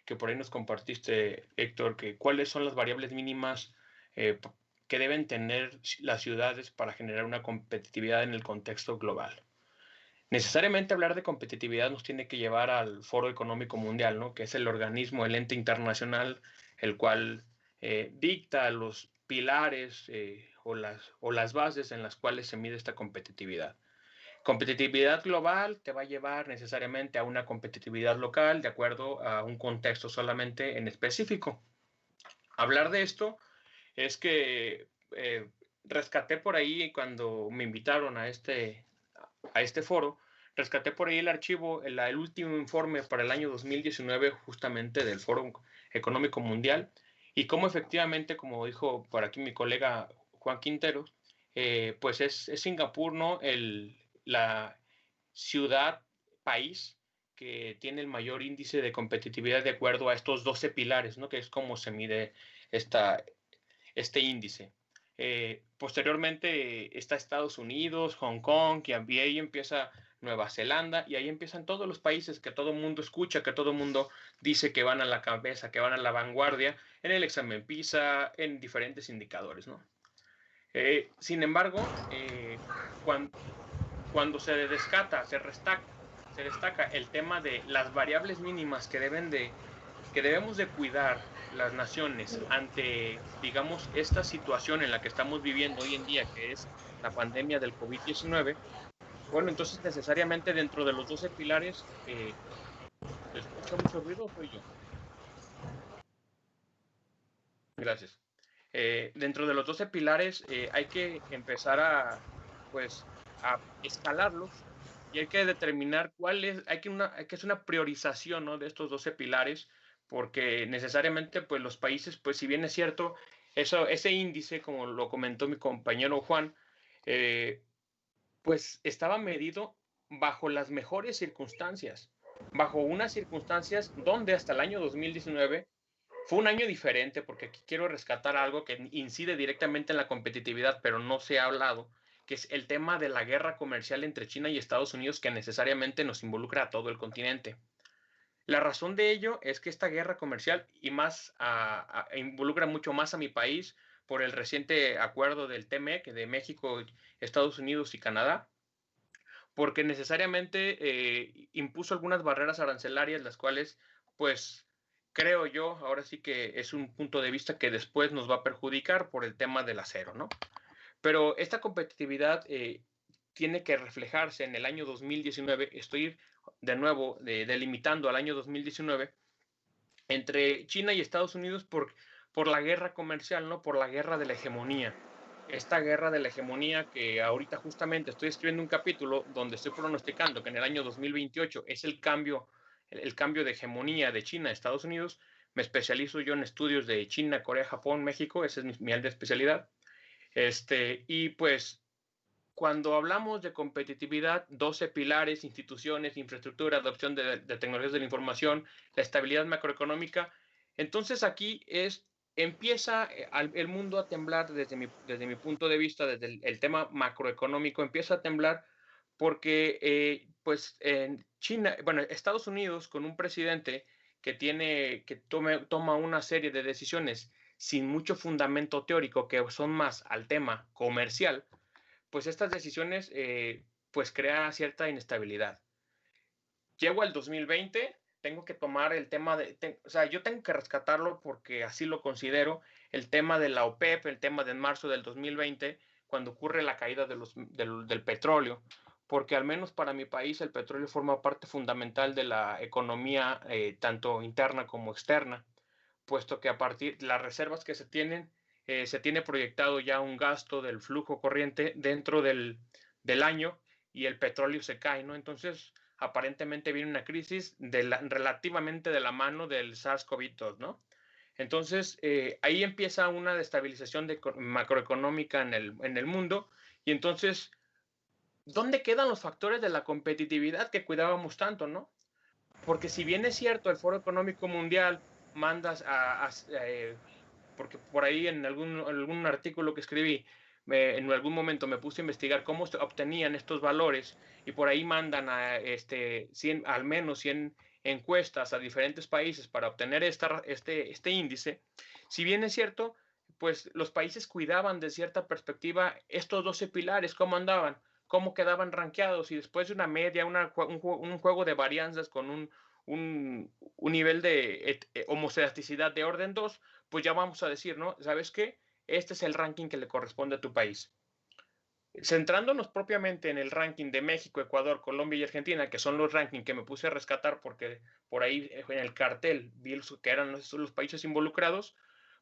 que por ahí nos compartiste, Héctor, que cuáles son las variables mínimas que deben tener las ciudades para generar una competitividad en el contexto global. Necesariamente hablar de competitividad nos tiene que llevar al Foro Económico Mundial, ¿no? Que es el organismo, el ente internacional, el cual dicta los pilares o las bases en las cuales se mide esta competitividad. Competitividad global te va a llevar necesariamente a una competitividad local de acuerdo a un contexto solamente en específico. Hablar de esto es que rescaté por ahí cuando me invitaron a este foro, rescaté por ahí el archivo, el último informe para el año 2019 justamente del Foro Económico Mundial y cómo efectivamente, como dijo por aquí mi colega Juan Quinteros, pues es Singapur, ¿no? La ciudad, país que tiene el mayor índice de competitividad de acuerdo a estos 12 pilares, ¿no? Que es como se mide este índice. Posteriormente está Estados Unidos, Hong Kong, y ahí empieza Nueva Zelanda, y ahí empiezan todos los países que todo el mundo escucha, que todo el mundo dice que van a la cabeza, que van a la vanguardia en el examen PISA, en diferentes indicadores, ¿no? Sin embargo, cuando se rescata, se se destaca el tema de las variables mínimas que debemos de cuidar las naciones ante, digamos, esta situación en la que estamos viviendo hoy en día, que es la pandemia del COVID-19. Bueno, entonces necesariamente dentro de los 12 pilares, ¿escucha mucho ruido o soy yo? Gracias. Dentro de los 12 pilares hay que empezar a escalarlos y hay que determinar cuál es, hay que hacer una priorización, ¿no?, de estos 12 pilares, porque necesariamente pues los países, pues si bien es cierto, ese índice, como lo comentó mi compañero Juan, pues estaba medido bajo las mejores circunstancias, bajo unas circunstancias donde hasta el año 2019 fue un año diferente, porque aquí quiero rescatar algo que incide directamente en la competitividad, pero no se ha hablado, que es el tema de la guerra comercial entre China y Estados Unidos, que necesariamente nos involucra a todo el continente. La razón de ello es que esta guerra comercial y más involucra mucho más a mi país por el reciente acuerdo del TMEC de México, Estados Unidos y Canadá, porque necesariamente impuso algunas barreras arancelarias, las cuales, pues, creo yo, ahora sí que es un punto de vista que después nos va a perjudicar por el tema del acero, ¿no? Pero esta competitividad tiene que reflejarse en el año 2019. Estoy de nuevo delimitando al año 2019 entre China y Estados Unidos por la guerra comercial, ¿no? Por la guerra de la hegemonía. Esta guerra de la hegemonía que ahorita justamente estoy escribiendo un capítulo donde estoy pronosticando que en el año 2028 es el cambio de hegemonía de China a Estados Unidos. Me especializo yo en estudios de China, Corea, Japón, México. Esa es mi área de especialidad. Y pues cuando hablamos de competitividad, 12 pilares, instituciones, infraestructura, adopción de tecnologías de la información, la estabilidad macroeconómica, entonces aquí empieza el mundo a temblar desde mi punto de vista, desde el tema macroeconómico, empieza a temblar porque pues en China, bueno, Estados Unidos con un presidente que toma una serie de decisiones sin mucho fundamento teórico, que son más al tema comercial, pues estas decisiones pues crean cierta inestabilidad. Llego al 2020, tengo que tomar el tema yo tengo que rescatarlo porque así lo considero, el tema de la OPEP, el tema de marzo del 2020, cuando ocurre la caída del petróleo, porque al menos para mi país el petróleo forma parte fundamental de la economía tanto interna como externa, puesto que a partir de las reservas que se tiene proyectado ya un gasto del flujo corriente dentro del año y el petróleo se cae, ¿no? Entonces, aparentemente viene una crisis relativamente de la mano del SARS-CoV-2, ¿no? Entonces, ahí empieza una destabilización macroeconómica en el mundo y entonces, ¿dónde quedan los factores de la competitividad que cuidábamos tanto, ¿no? Porque si bien es cierto, el Foro Económico Mundial mandas porque por ahí en algún artículo que escribí, en algún momento me puse a investigar cómo se obtenían estos valores y por ahí mandan al menos 100 encuestas a diferentes países para obtener este índice. Si bien es cierto, pues los países cuidaban de cierta perspectiva estos 12 pilares, cómo andaban, cómo quedaban rankeados y después de una media, un juego de varianzas con un nivel de homocedasticidad de orden 2, pues ya vamos a decir, ¿no? ¿Sabes qué? Este es el ranking que le corresponde a tu país. Centrándonos propiamente en el ranking de México, Ecuador, Colombia y Argentina, que son los rankings que me puse a rescatar porque por ahí en el cartel vi que eran los países involucrados,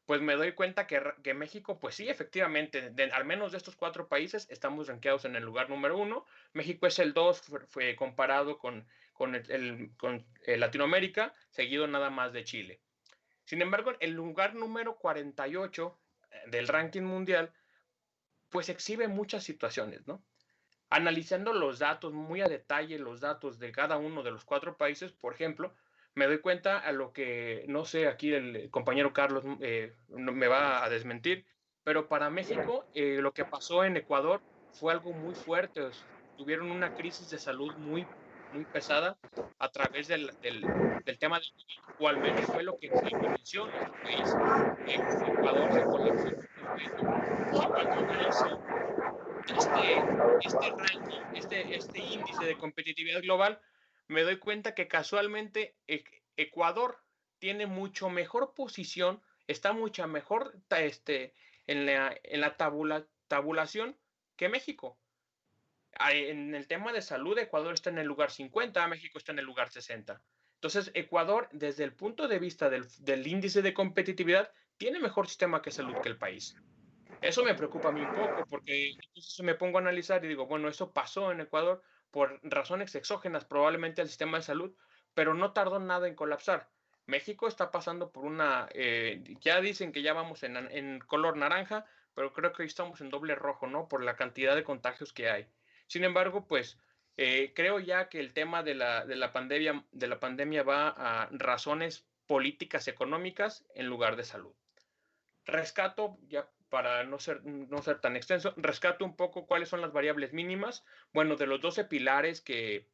pues me doy cuenta que México, pues sí, efectivamente, al menos de estos 4 países, estamos rankeados en el lugar número 1. México es el 2, fue comparado con Latinoamérica, seguido nada más de Chile. Sin embargo, el lugar número 48 del ranking mundial, pues exhibe muchas situaciones, ¿no? Analizando los datos muy a detalle, los datos de cada uno de los 4 países, por ejemplo, me doy cuenta a lo que, no sé, aquí el compañero Carlos me va a desmentir, pero para México lo que pasó en Ecuador fue algo muy fuerte. Tuvieron una crisis de salud muy, muy pesada a través del tema del COVID, o al menos fue lo que se inició en nuestro país. Ecuador se colapsó y cuando analizo este ranking, este índice de competitividad global, me doy cuenta que casualmente Ecuador tiene mucho mejor posición, está mucho mejor en la tabulación que México. En el tema de salud, Ecuador está en el lugar 50, México está en el lugar 60. Entonces, Ecuador, desde el punto de vista del índice de competitividad, tiene mejor sistema de salud que el país. Eso me preocupa a mí un poco, porque entonces me pongo a analizar y digo, bueno, eso pasó en Ecuador por razones exógenas probablemente al sistema de salud, pero no tardó nada en colapsar. México está pasando por ya dicen que ya vamos en color naranja, pero creo que hoy estamos en doble rojo, ¿no? Por la cantidad de contagios que hay. Sin embargo, pues creo ya que el tema de la pandemia va a razones políticas económicas en lugar de salud. Rescato, ya para no ser tan extenso, rescato un poco cuáles son las variables mínimas. Bueno, de los 12 pilares que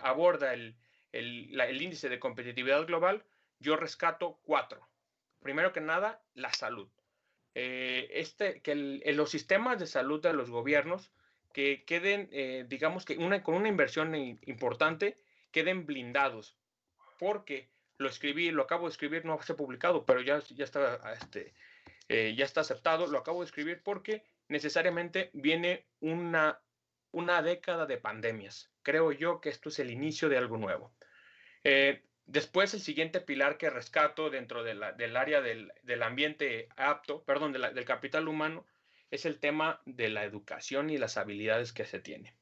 aborda el índice de competitividad global, yo rescato 4. Primero que nada, la salud. Los sistemas de salud de los gobiernos que queden, digamos que con una inversión importante, queden blindados, porque lo acabo de escribir, no se ha publicado, pero ya está aceptado, lo acabo de escribir porque necesariamente viene una década de pandemias. Creo yo que esto es el inicio de algo nuevo. Después, el siguiente pilar que rescato dentro del área del ambiente apto, perdón, del capital humano, es el tema de la educación y las habilidades que se tiene.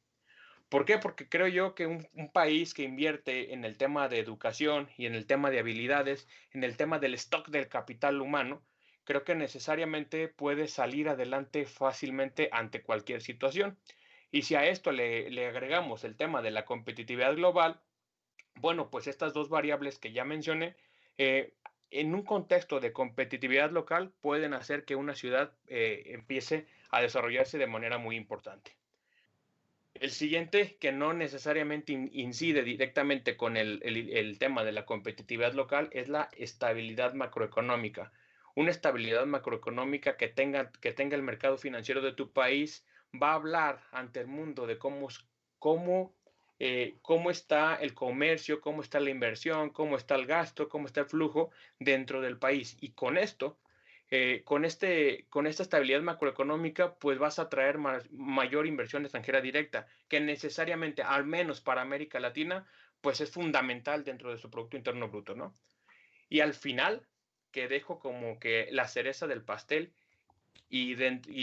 ¿Por qué? Porque creo yo que un país que invierte en el tema de educación y en el tema de habilidades, en el tema del stock del capital humano, creo que necesariamente puede salir adelante fácilmente ante cualquier situación. Y si a esto le agregamos el tema de la competitividad global, bueno, pues estas dos variables que ya mencioné, en un contexto de competitividad local, pueden hacer que una ciudad empiece a desarrollarse de manera muy importante. El siguiente, que no necesariamente incide directamente con el tema de la competitividad local, es la estabilidad macroeconómica. Una estabilidad macroeconómica que tenga el mercado financiero de tu país va a hablar ante el mundo de cómo está el comercio, cómo está la inversión, cómo está el gasto, cómo está el flujo dentro del país. Y con esto, con esta estabilidad macroeconómica, pues vas a traer mayor inversión extranjera directa, que necesariamente, al menos para América Latina, pues es fundamental dentro de su Producto Interno Bruto, ¿no? Y al final, que dejo como que la cereza del pastel, y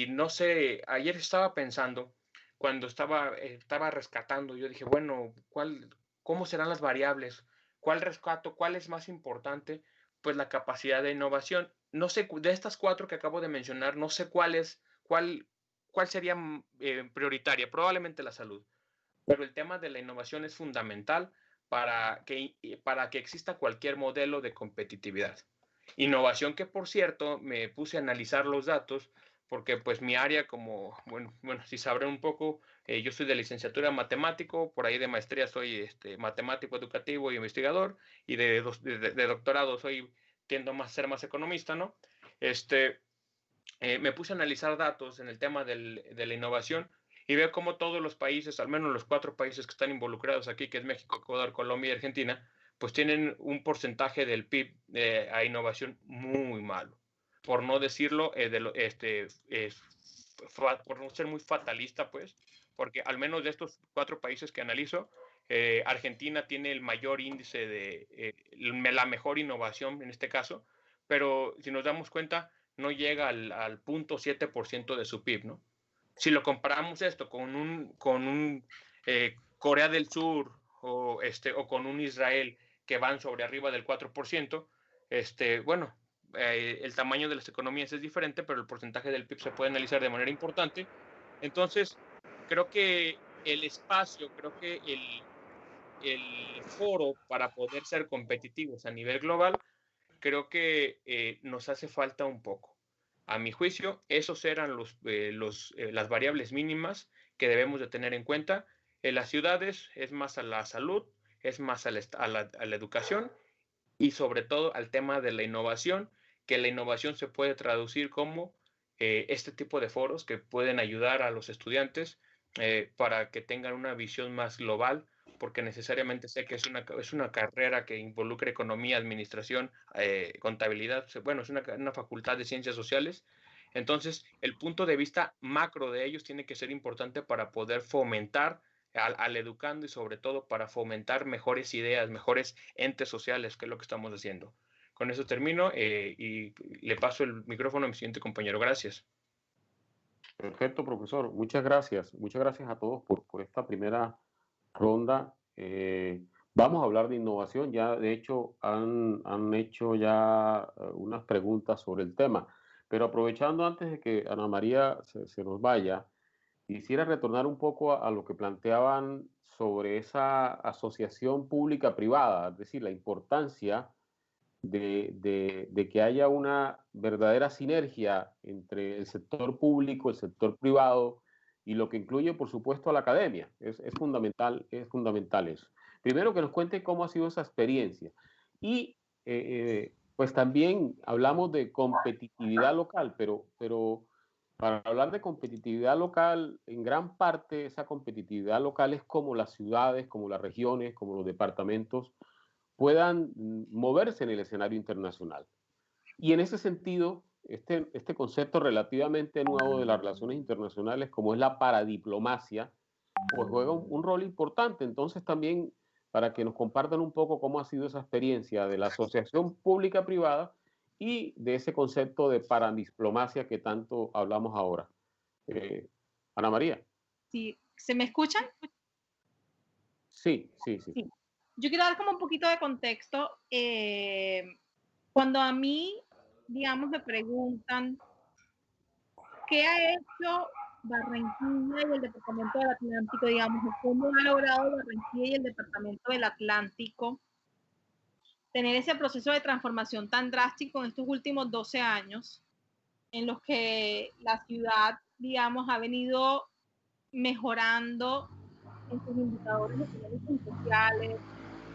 no sé, ayer estaba pensando, cuando estaba rescatando, yo dije, bueno, ¿cómo serán las variables? ¿Cuál rescato? ¿Cuál es más importante? Pues la capacidad de innovación. No sé, de estas 4 que acabo de mencionar, no sé cuál sería prioritaria, probablemente la salud. Pero el tema de la innovación es fundamental para que exista cualquier modelo de competitividad. Innovación que, por cierto, me puse a analizar los datos, porque pues mi área, como, bueno, si sabrán un poco, yo soy de licenciatura matemático, por ahí de maestría soy matemático educativo y investigador, y de doctorado tiendo a ser más economista, ¿no? Me puse a analizar datos en el tema de la innovación y veo cómo todos los países, al menos los 4 países que están involucrados aquí, que es México, Ecuador, Colombia y Argentina, pues tienen un porcentaje del PIB a innovación muy malo. Por no decirlo, por no ser muy fatalista, pues, porque al menos de estos 4 países que analizo, Argentina tiene el mayor índice la mejor innovación en este caso, pero si nos damos cuenta, no llega al 0.7% de su PIB, ¿no? Si lo comparamos esto con un Corea del Sur o con un Israel que van sobre arriba del 4%, bueno, el tamaño de las economías es diferente, pero el porcentaje del PIB se puede analizar de manera importante. Entonces, creo que el espacio, creo que el foro para poder ser competitivos a nivel global, creo que nos hace falta un poco. A mi juicio, esos eran las variables mínimas que debemos de tener en cuenta. En las ciudades es más a la salud, es más a la educación y sobre todo al tema de la innovación, que la innovación se puede traducir como este tipo de foros que pueden ayudar a los estudiantes para que tengan una visión más global, porque necesariamente sé que es una carrera que involucra economía, administración, contabilidad. Bueno, es una facultad de ciencias sociales. Entonces, el punto de vista macro de ellos tiene que ser importante para poder fomentar al educando y sobre todo para fomentar mejores ideas, mejores entes sociales, que es lo que estamos haciendo. Con eso termino y le paso el micrófono a mi siguiente compañero. Gracias. Perfecto, profesor. Muchas gracias. Muchas gracias a todos por esta primera ronda. Vamos a hablar de innovación. Ya, de hecho, han hecho ya unas preguntas sobre el tema. Pero aprovechando antes de que Ana María se nos vaya, quisiera retornar un poco a lo que planteaban sobre esa asociación pública-privada, es decir, la importancia de que haya una verdadera sinergia entre el sector público, el sector privado y lo que incluye, por supuesto, a la academia. Es fundamental eso. Primero que nos cuente cómo ha sido esa experiencia. Y pues también hablamos de competitividad local, pero para hablar de competitividad local, en gran parte esa competitividad local es como las ciudades, como las regiones, como los departamentos puedan moverse en el escenario internacional. Y en ese sentido, este concepto relativamente nuevo de las relaciones internacionales, como es la paradiplomacia, pues juega un rol importante. Entonces también, para que nos compartan un poco cómo ha sido esa experiencia de la asociación pública-privada y de ese concepto de paradiplomacia que tanto hablamos ahora. Ana María. Sí, ¿se me escuchan? Sí. Yo quiero dar como un poquito de contexto. Cuando a mí, digamos, me preguntan qué ha hecho Barranquilla y el Departamento del Atlántico, digamos, cómo ha logrado Barranquilla y el Departamento del Atlántico tener ese proceso de transformación tan drástico en estos últimos 12 años, en los que la ciudad, digamos, ha venido mejorando en sus indicadores económicos y sociales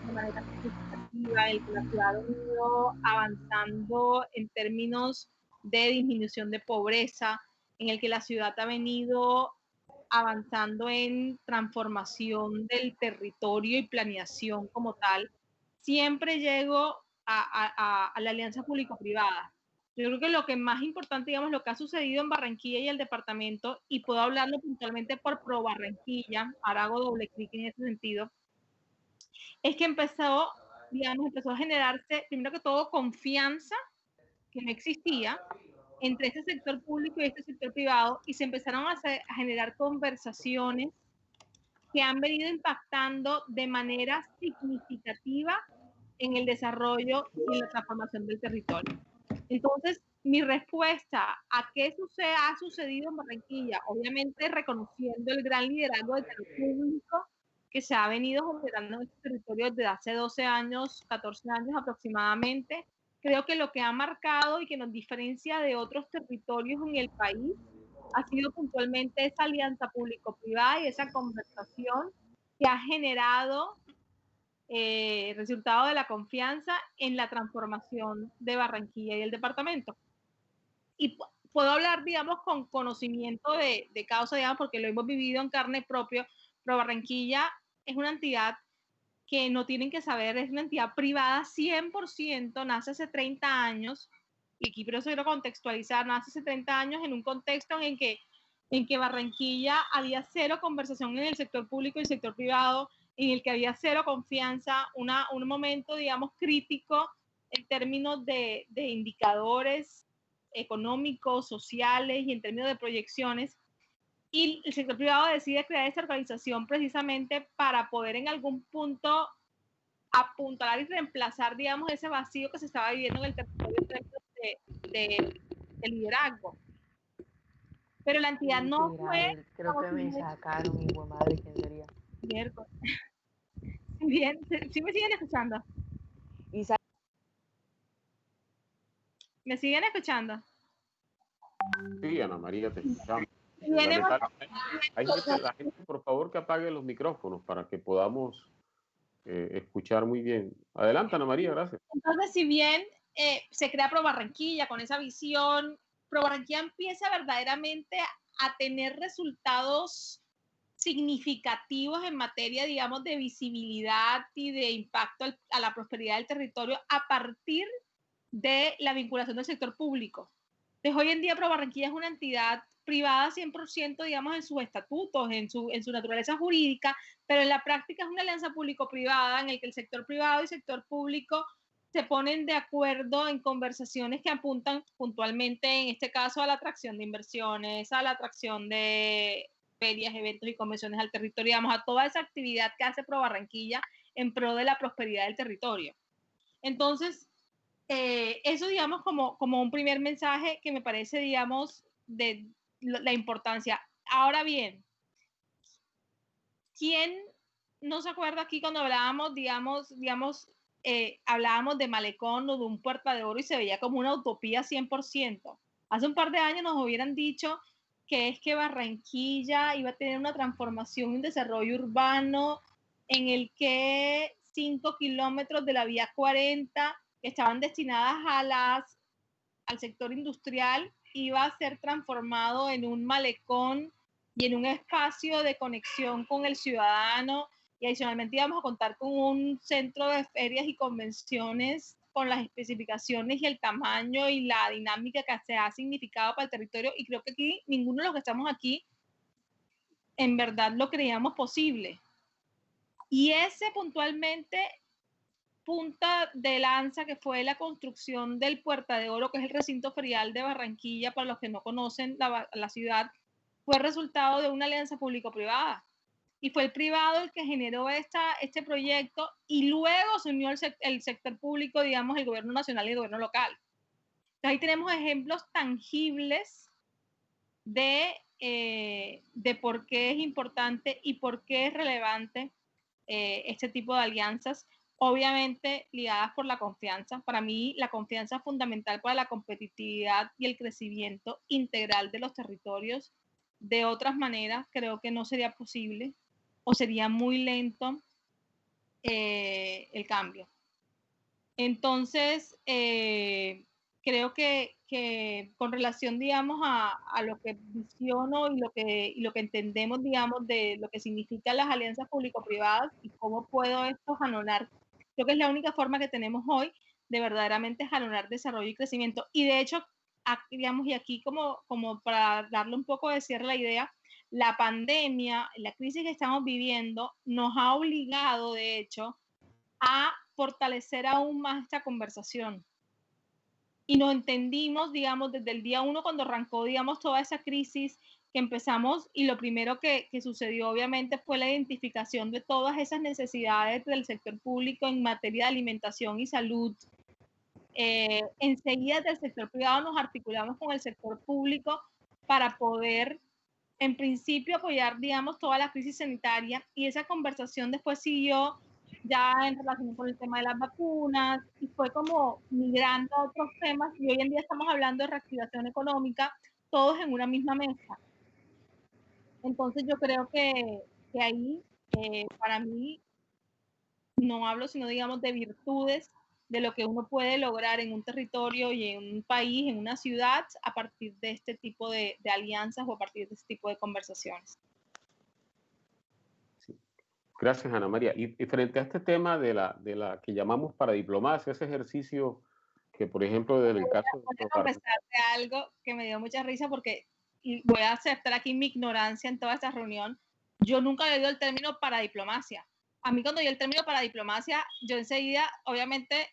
de manera significativa, en que la ciudad ha venido avanzando en términos de disminución de pobreza, en el que la ciudad ha venido avanzando en transformación del territorio y planeación como tal, siempre llego a la alianza público-privada. Yo creo que lo que más importante, digamos, lo que ha sucedido en Barranquilla y el departamento, y puedo hablarlo puntualmente por Pro Barranquilla, ahora hago doble clic en ese sentido, es que empezó a generarse, primero que todo, confianza que no existía entre este sector público y este sector privado, y se empezaron a generar conversaciones que han venido impactando de manera significativa en el desarrollo y en la transformación del territorio. Entonces, mi respuesta a qué ha sucedido en Barranquilla, obviamente reconociendo el gran liderazgo del público que se ha venido generando en este territorio desde hace 12 años, 14 años aproximadamente. Creo que lo que ha marcado y que nos diferencia de otros territorios en el país ha sido puntualmente esa alianza público-privada y esa conversación que ha generado resultado de la confianza en la transformación de Barranquilla y el departamento. Y puedo hablar, digamos, con conocimiento de causa, digamos, porque lo hemos vivido en carne propia. Pero Barranquilla es una entidad que no tienen que saber, es una entidad privada 100%, nace hace 30 años, y aquí pero eso quiero contextualizar, nace hace 30 años en un contexto en que Barranquilla había cero conversación en el sector público y el sector privado, en el que había cero confianza, un momento, digamos, crítico en términos de indicadores económicos, sociales y en términos de proyecciones. Y el sector privado decide crear esta organización precisamente para poder en algún punto apuntalar y reemplazar, digamos, ese vacío que se estaba viviendo en el territorio de liderazgo. Pero la entidad no fue... Creo que me sacaron, hijo de madre, ¿quién sería? Miércoles. Bien, ¿sí me siguen escuchando? ¿Me siguen escuchando? Sí, Ana María, te escuchamos. La gente, por favor, que apague los micrófonos para que podamos escuchar muy bien. Adelante, Ana María, gracias. Entonces, si bien se crea Pro Barranquilla con esa visión, Pro Barranquilla empieza verdaderamente a tener resultados significativos en materia, digamos, de visibilidad y de impacto a la prosperidad del territorio a partir de la vinculación del sector público. Entonces, hoy en día Pro Barranquilla es una entidad privada 100%, digamos, en sus estatutos, en su naturaleza jurídica, pero en la práctica es una alianza público-privada en el que el sector privado y sector público se ponen de acuerdo en conversaciones que apuntan puntualmente, en este caso, a la atracción de inversiones, a la atracción de ferias, eventos y convenciones al territorio, digamos, a toda esa actividad que hace Pro Barranquilla en pro de la prosperidad del territorio. Entonces, eso, digamos, como un primer mensaje que me parece, digamos, de la importancia. Ahora bien, ¿quién no se acuerda aquí cuando hablábamos, hablábamos de Malecón o de un Puerta de Oro y se veía como una utopía 100%? Hace un par de años nos hubieran dicho que es que Barranquilla iba a tener una transformación, un desarrollo urbano en el que 5 kilómetros de la vía 40 que estaban destinadas al sector industrial iba a ser transformado en un malecón y en un espacio de conexión con el ciudadano, y adicionalmente íbamos a contar con un centro de ferias y convenciones con las especificaciones y el tamaño y la dinámica que se ha significado para el territorio, y creo que aquí ninguno de los que estamos aquí en verdad lo creíamos posible. Y ese puntualmente punta de lanza que fue la construcción del Puerta de Oro, que es el recinto ferial de Barranquilla, para los que no conocen la ciudad, fue resultado de una alianza público-privada. Y fue el privado el que generó este proyecto, y luego se unió el sector público, digamos, el gobierno nacional y el gobierno local. Entonces, ahí tenemos ejemplos tangibles de por qué es importante y por qué es relevante este tipo de alianzas, obviamente ligadas por la confianza. Para mí, la confianza es fundamental para la competitividad y el crecimiento integral de los territorios. De otras maneras, creo que no sería posible o sería muy lento el cambio. Entonces, creo que con relación, digamos, a lo que visiono y lo que entendemos, digamos, de lo que significan las alianzas público-privadas y cómo puedo esto jalonar, creo que es la única forma que tenemos hoy de verdaderamente jalonar desarrollo y crecimiento. Y de hecho, digamos, y aquí como para darle un poco de cierre a la idea, la pandemia, la crisis que estamos viviendo, nos ha obligado, de hecho, a fortalecer aún más esta conversación. Y nos entendimos, digamos, desde el día 1 cuando arrancó, digamos, toda esa crisis que empezamos, y lo primero que sucedió obviamente fue la identificación de todas esas necesidades del sector público en materia de alimentación y salud. Enseguida del sector privado nos articulamos con el sector público para poder, en principio, apoyar, digamos, toda la crisis sanitaria, y esa conversación después siguió ya en relación con el tema de las vacunas, y fue como migrando a otros temas, y hoy en día estamos hablando de reactivación económica, todos en una misma mesa. Entonces yo creo que ahí, para mí, no hablo sino, digamos, de virtudes de lo que uno puede lograr en un territorio y en un país, en una ciudad, a partir de este tipo de alianzas o a partir de este tipo de conversaciones. Gracias, Ana María. Y frente a este tema de la que llamamos paradiplomacia, ese ejercicio que, por ejemplo, desde el caso de confesarte algo que me dio mucha risa, porque voy a aceptar aquí mi ignorancia en toda esta reunión. Yo nunca he oído el término paradiplomacia. A mí cuando yo el término paradiplomacia, yo enseguida, obviamente,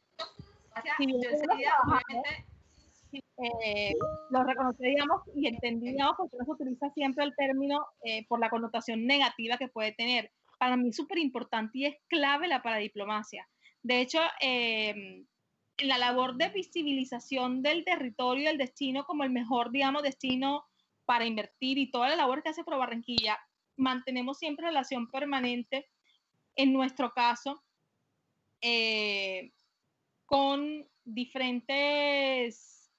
lo reconocí, digamos, y entendí, digamos, porque no se utiliza siempre el término por la connotación negativa que puede tener. Para mí es súper importante y es clave la paradiplomacia. De hecho, en la labor de visibilización del territorio y el destino como el mejor, digamos, destino para invertir, y toda la labor que hace Pro Barranquilla, mantenemos siempre relación permanente, en nuestro caso, con diferentes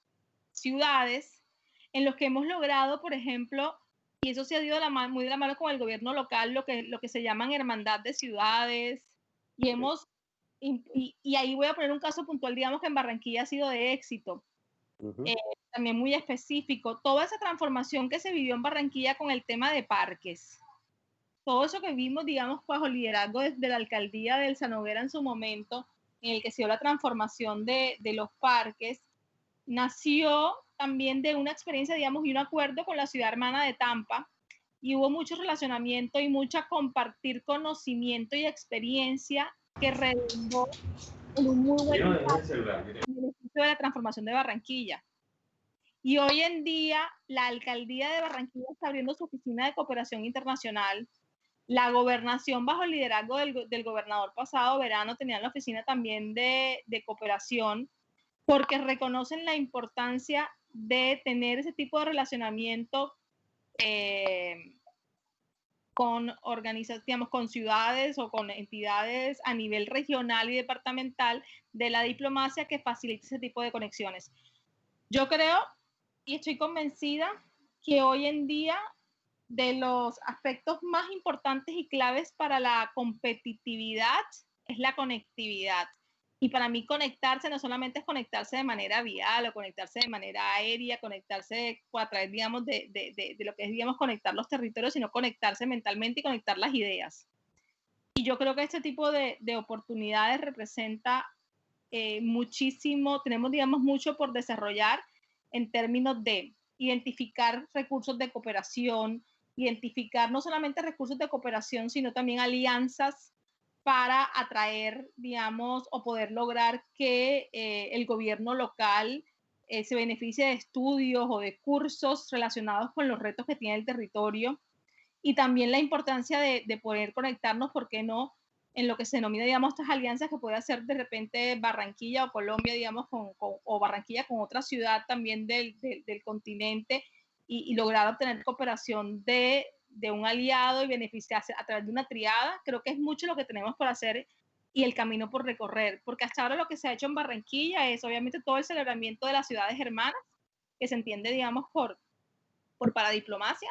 ciudades en los que hemos logrado, por ejemplo, y eso se ha ido muy de la mano con el gobierno local, lo que se llaman hermandad de ciudades, y hemos, y ahí voy a poner un caso puntual, digamos, que en Barranquilla ha sido de éxito, también muy específico, toda esa transformación que se vivió en Barranquilla con el tema de parques. todo eso que vimos, digamos, bajo liderazgo de la alcaldía de Elsa Noguera en su momento, en el que se dio la transformación de los parques, nació también de una experiencia, digamos, y un acuerdo con la ciudad hermana de Tampa, y hubo mucho relacionamiento y mucha compartir conocimiento y experiencia que redundó en un muy buen impacto en el beneficio de la transformación de Barranquilla. Y hoy en día la alcaldía de Barranquilla está abriendo su oficina de cooperación internacional. La gobernación bajo el liderazgo del gobernador pasado verano tenía la oficina también de cooperación, porque reconocen la importancia de tener ese tipo de relacionamiento con organizaciones, con ciudades o con entidades a nivel regional y departamental de la diplomacia que facilite ese tipo de conexiones. Yo creo y estoy convencida que hoy en día de los aspectos más importantes y claves para la competitividad es la conectividad. Y para mí conectarse no solamente es conectarse de manera vial o conectarse de manera aérea, conectarse a través, digamos, de lo que es, digamos, conectar los territorios, sino conectarse mentalmente y conectar las ideas. Y yo creo que este tipo de oportunidades representa muchísimo, tenemos, digamos, mucho por desarrollar en términos de identificar recursos de cooperación, identificar no solamente recursos de cooperación, sino también alianzas para atraer, digamos, o poder lograr que el gobierno local se beneficie de estudios o de cursos relacionados con los retos que tiene el territorio, y también la importancia de poder conectarnos, ¿por qué no?, en lo que se denomina, digamos, estas alianzas que puede hacer de repente Barranquilla o Colombia, digamos, o Barranquilla con otra ciudad también del continente, y lograr obtener cooperación de un aliado y beneficiarse a través de una triada. Creo que es mucho lo que tenemos por hacer y el camino por recorrer, porque hasta ahora lo que se ha hecho en Barranquilla es obviamente todo el celebramiento de las ciudades hermanas, que se entiende, digamos, por paradiplomacia,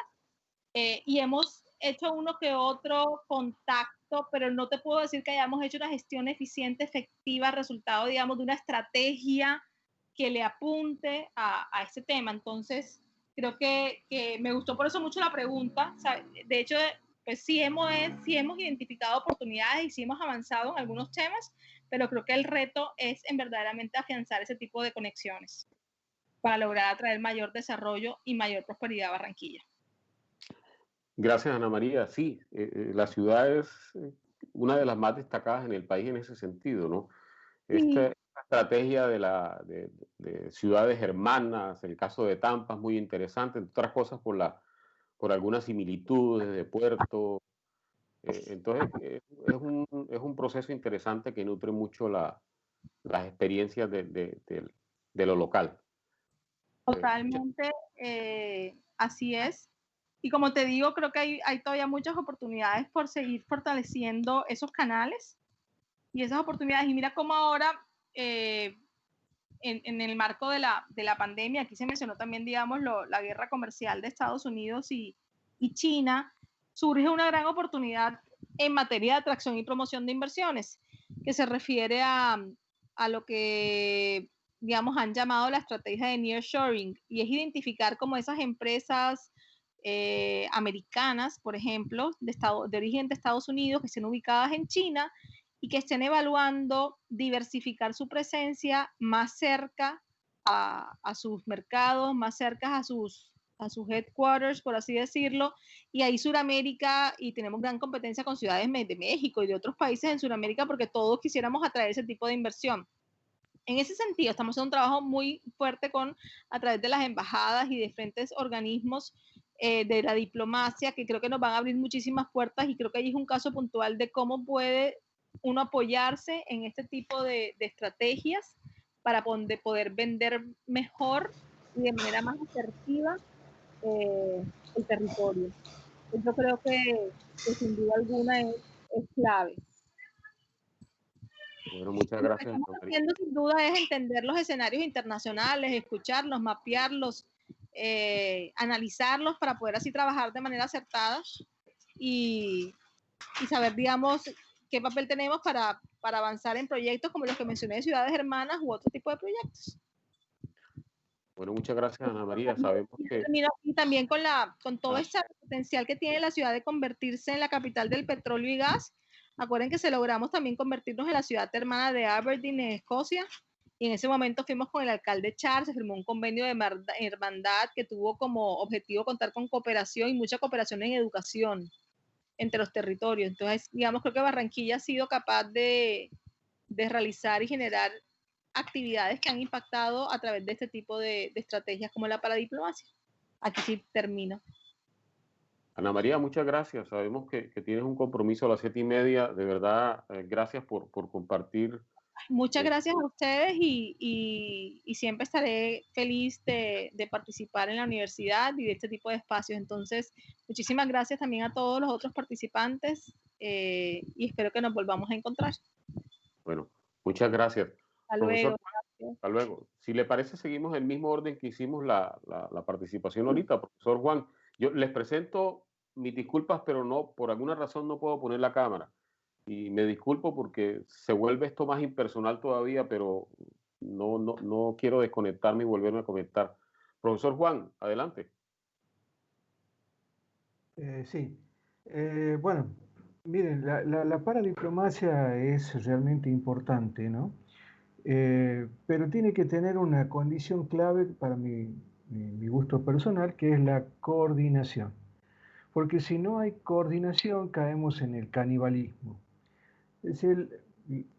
y hemos hecho uno que otro contacto, pero no te puedo decir que hayamos hecho una gestión eficiente, efectiva, resultado, digamos, de una estrategia que le apunte a este tema. Entonces, creo que me gustó por eso mucho la pregunta. O sea, de hecho, pues sí hemos identificado oportunidades y sí hemos avanzado en algunos temas, pero creo que el reto es en verdaderamente afianzar ese tipo de conexiones para lograr atraer mayor desarrollo y mayor prosperidad a Barranquilla. Gracias, Ana María. Sí, la ciudad es una de las más destacadas en el país en ese sentido, ¿no? Esta estrategia de ciudades hermanas, el caso de Tampa es muy interesante, entre otras cosas por algunas similitudes de puerto. Entonces, es un proceso interesante que nutre mucho las experiencias de lo local. Totalmente, así es. Y como te digo, creo que hay todavía muchas oportunidades por seguir fortaleciendo esos canales y esas oportunidades. Y mira cómo ahora, en el marco de la pandemia, aquí se mencionó también, digamos, la guerra comercial de Estados Unidos y China, surge una gran oportunidad en materia de atracción y promoción de inversiones, que se refiere a lo que, digamos, han llamado la estrategia de nearshoring, y es identificar como esas empresas americanas, por ejemplo, de origen de Estados Unidos, que estén ubicadas en China y que estén evaluando diversificar su presencia más cerca a sus mercados, más cerca a sus headquarters, por así decirlo, y ahí Sudamérica, y tenemos gran competencia con ciudades de México y de otros países en Sudamérica, porque todos quisiéramos atraer ese tipo de inversión. En ese sentido, estamos haciendo un trabajo muy fuerte a través de las embajadas y de diferentes organismos de la diplomacia, que creo que nos van a abrir muchísimas puertas, y creo que ahí es un caso puntual de cómo puede uno apoyarse en este tipo de estrategias para poder vender mejor y de manera más asertiva el territorio. Yo creo que sin duda alguna es clave. Bueno, muchas gracias. Lo que estamos haciendo sin duda es entender los escenarios internacionales, escucharlos, mapearlos, analizarlos para poder así trabajar de manera acertada y saber, digamos, qué papel tenemos para avanzar en proyectos como los que mencioné de Ciudades Hermanas u otro tipo de proyectos. Bueno, muchas gracias, Ana María. Sabemos que... Termino aquí también con todo este potencial que tiene la ciudad de convertirse en la capital del petróleo y gas. Acuerden que se logramos también convertirnos en la ciudad hermana de Aberdeen, en Escocia, y en ese momento fuimos con el alcalde Charles, se firmó un convenio de hermandad que tuvo como objetivo contar con cooperación y mucha cooperación en educación entre los territorios. Entonces, digamos, creo que Barranquilla ha sido capaz de realizar y generar actividades que han impactado a través de este tipo de estrategias como la paradiplomacia. Aquí sí termino. Ana María, muchas gracias. Sabemos que tienes un compromiso a las 7:30. De verdad, gracias por compartir. Muchas gracias a ustedes y siempre estaré feliz de participar en la universidad y de este tipo de espacios. Entonces, muchísimas gracias también a todos los otros participantes y espero que nos volvamos a encontrar. Bueno, muchas gracias. Hasta Profesor, luego. hasta luego. Si le parece, seguimos el mismo orden que hicimos la participación ahorita. Profesor Juan, yo les presento mis disculpas, pero no, por alguna razón no puedo poner la cámara. Y me disculpo porque se vuelve esto más impersonal todavía, pero no quiero desconectarme y volverme a conectar. Profesor Juan, adelante. Sí. Bueno, miren, la paradiplomacia es realmente importante, ¿no? Pero tiene que tener una condición clave para mi gusto personal, que es la coordinación. Porque si no hay coordinación, caemos en el canibalismo. Es decir,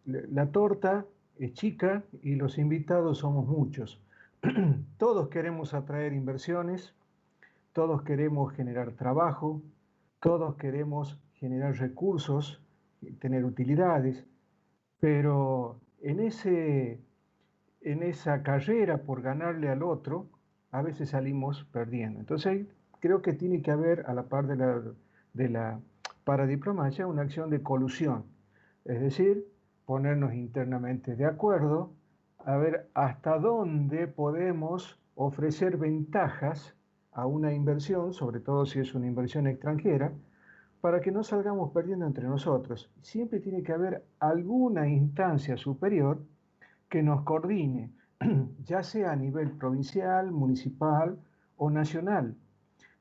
la torta es chica y los invitados somos muchos. Todos queremos atraer inversiones, todos queremos generar trabajo, todos queremos generar recursos, tener utilidades, pero en esa carrera por ganarle al otro, a veces salimos perdiendo. Entonces, creo que tiene que haber, a la par de la paradiplomacia, una acción de colusión. Es decir, ponernos internamente de acuerdo, a ver hasta dónde podemos ofrecer ventajas a una inversión, sobre todo si es una inversión extranjera, para que no salgamos perdiendo entre nosotros. Siempre tiene que haber alguna instancia superior que nos coordine, ya sea a nivel provincial, municipal o nacional.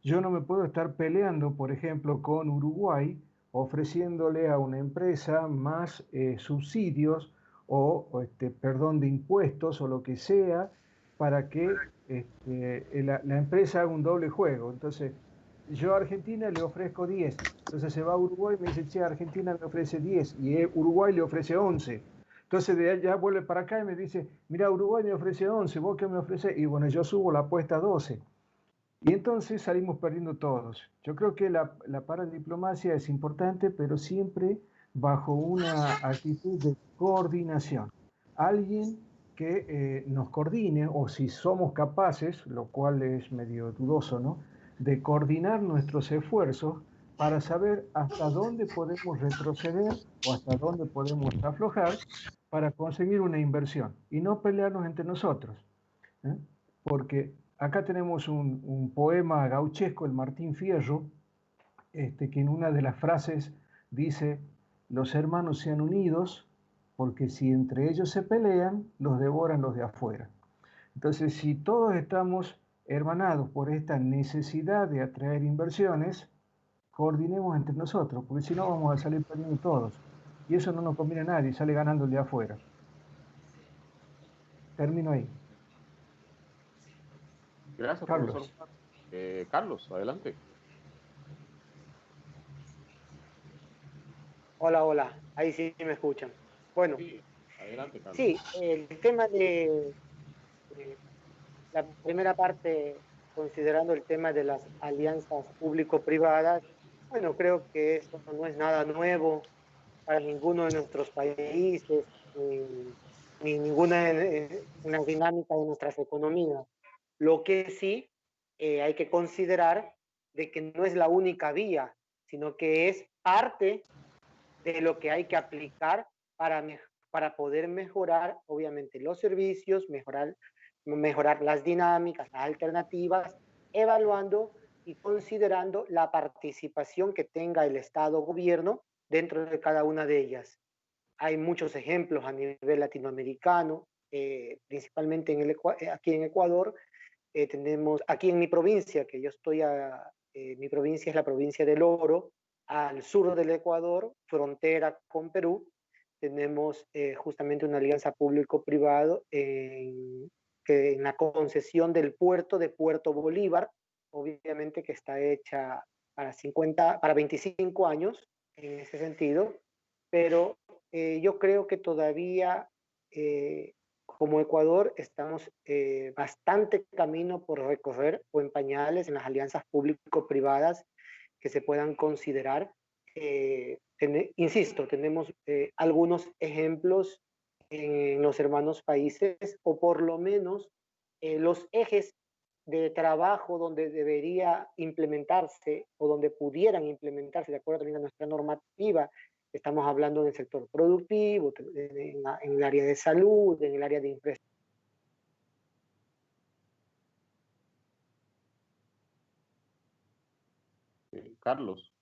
Yo no me puedo estar peleando, por ejemplo, con Uruguay, ofreciéndole a una empresa más subsidios o perdón de impuestos o lo que sea, para que la empresa haga un doble juego. Entonces, yo a Argentina le ofrezco 10, entonces se va a Uruguay y me dice, che, Argentina me ofrece 10 y Uruguay le ofrece 11. Entonces de allá vuelve para acá y me dice, mira, Uruguay me ofrece 11, ¿vos qué me ofreces? Y bueno, yo subo la apuesta a 12. Y entonces salimos perdiendo todos. Yo creo que la paradiplomacia es importante, pero siempre bajo una actitud de coordinación. Alguien que nos coordine, o si somos capaces, lo cual es medio dudoso, ¿no?, de coordinar nuestros esfuerzos para saber hasta dónde podemos retroceder o hasta dónde podemos aflojar para conseguir una inversión y no pelearnos entre nosotros. Porque acá tenemos un poema gauchesco, el Martín Fierro, que en una de las frases dice, los hermanos sean unidos, porque si entre ellos se pelean, los devoran los de afuera. Entonces, si todos estamos hermanados por esta necesidad de atraer inversiones, coordinemos entre nosotros, porque si no vamos a salir perdiendo todos. Y eso no nos conviene a nadie, sale ganando el de afuera. Termino ahí. Gracias, Carlos. profesor. Carlos, adelante. Hola, hola. Ahí sí me escuchan. Bueno, Sí, adelante, Carlos. sí, el tema de la primera parte, considerando el tema de las alianzas público-privadas, bueno, creo que esto no es nada nuevo para ninguno de nuestros países, ni ninguna una dinámica de nuestras economías. Lo que sí hay que considerar de que no es la única vía, sino que es parte de lo que hay que aplicar para poder mejorar, obviamente, los servicios, mejorar las dinámicas, las alternativas, evaluando y considerando la participación que tenga el Estado-gobierno dentro de cada una de ellas. Hay muchos ejemplos a nivel latinoamericano, principalmente aquí en Ecuador, tenemos aquí en mi provincia, que yo estoy mi provincia es la provincia del Oro, al sur del Ecuador, frontera con Perú, tenemos justamente una alianza público-privado en la concesión del puerto de Puerto Bolívar, obviamente que está hecha para 25 años en ese sentido, pero yo creo que todavía como Ecuador estamos bastante camino por recorrer o en pañales en las alianzas público-privadas que se puedan considerar. Insisto, tenemos algunos ejemplos en los hermanos países, o por lo menos los ejes de trabajo donde debería implementarse o donde pudieran implementarse de acuerdo también a nuestra normativa. Estamos hablando del sector productivo, en el área de salud, en el área de infraestructura. Carlos,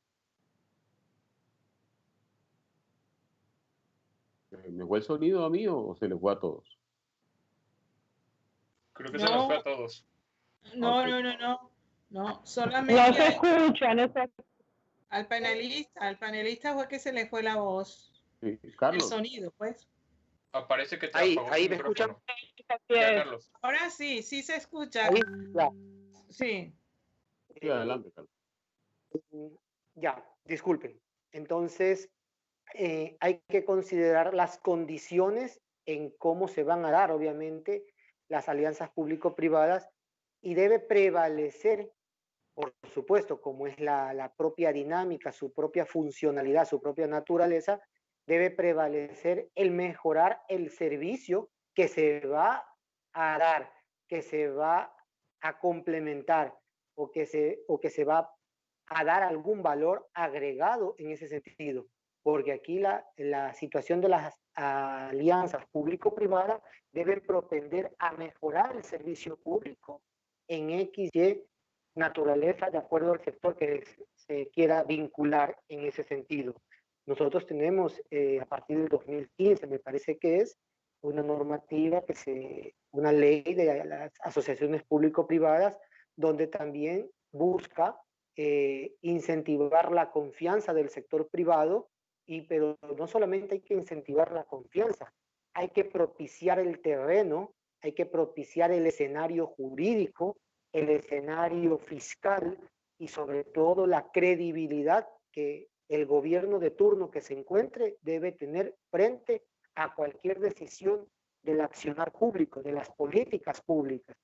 ¿me fue el sonido a mí o se les fue a todos? Creo que se nos fue a todos. No, Ok. no, solamente No se escucha, no se al panelista fue que se le fue la voz, Sí, el Carlos, sonido, pues. Parece que te Ahí apagó tu me escuchan. micrófono. Ya, Carlos. Ahora sí, sí se escucha. Ahí, ya. Sí. sí, adelante, Carlos. Ya, disculpen. Entonces, hay que considerar las condiciones en cómo se van a dar, obviamente, las alianzas público-privadas, y debe prevalecer, por supuesto, como es la propia dinámica, su propia funcionalidad, su propia naturaleza, debe prevalecer el mejorar el servicio que se va a dar, que se va a complementar o que se va a dar algún valor agregado en ese sentido. Porque aquí la situación de las alianzas público-privadas deben propender a mejorar el servicio público en X, Y naturaleza de acuerdo al sector que se quiera vincular en ese sentido. Nosotros tenemos a partir del 2015, me parece que es una normativa, una ley de las asociaciones público-privadas, donde también busca incentivar la confianza del sector privado, pero no solamente hay que incentivar la confianza, hay que propiciar el terreno, hay que propiciar el escenario jurídico, el escenario fiscal y sobre todo la credibilidad que el gobierno de turno que se encuentre debe tener frente a cualquier decisión del accionar público, de las políticas públicas,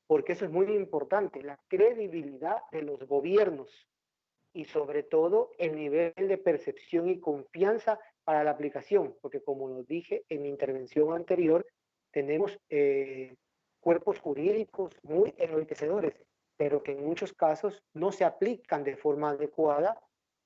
porque eso es muy importante, la credibilidad de los gobiernos y sobre todo el nivel de percepción y confianza para la aplicación, porque como lo dije en mi intervención anterior, tenemos cuerpos jurídicos muy enriquecedores, pero que en muchos casos no se aplican de forma adecuada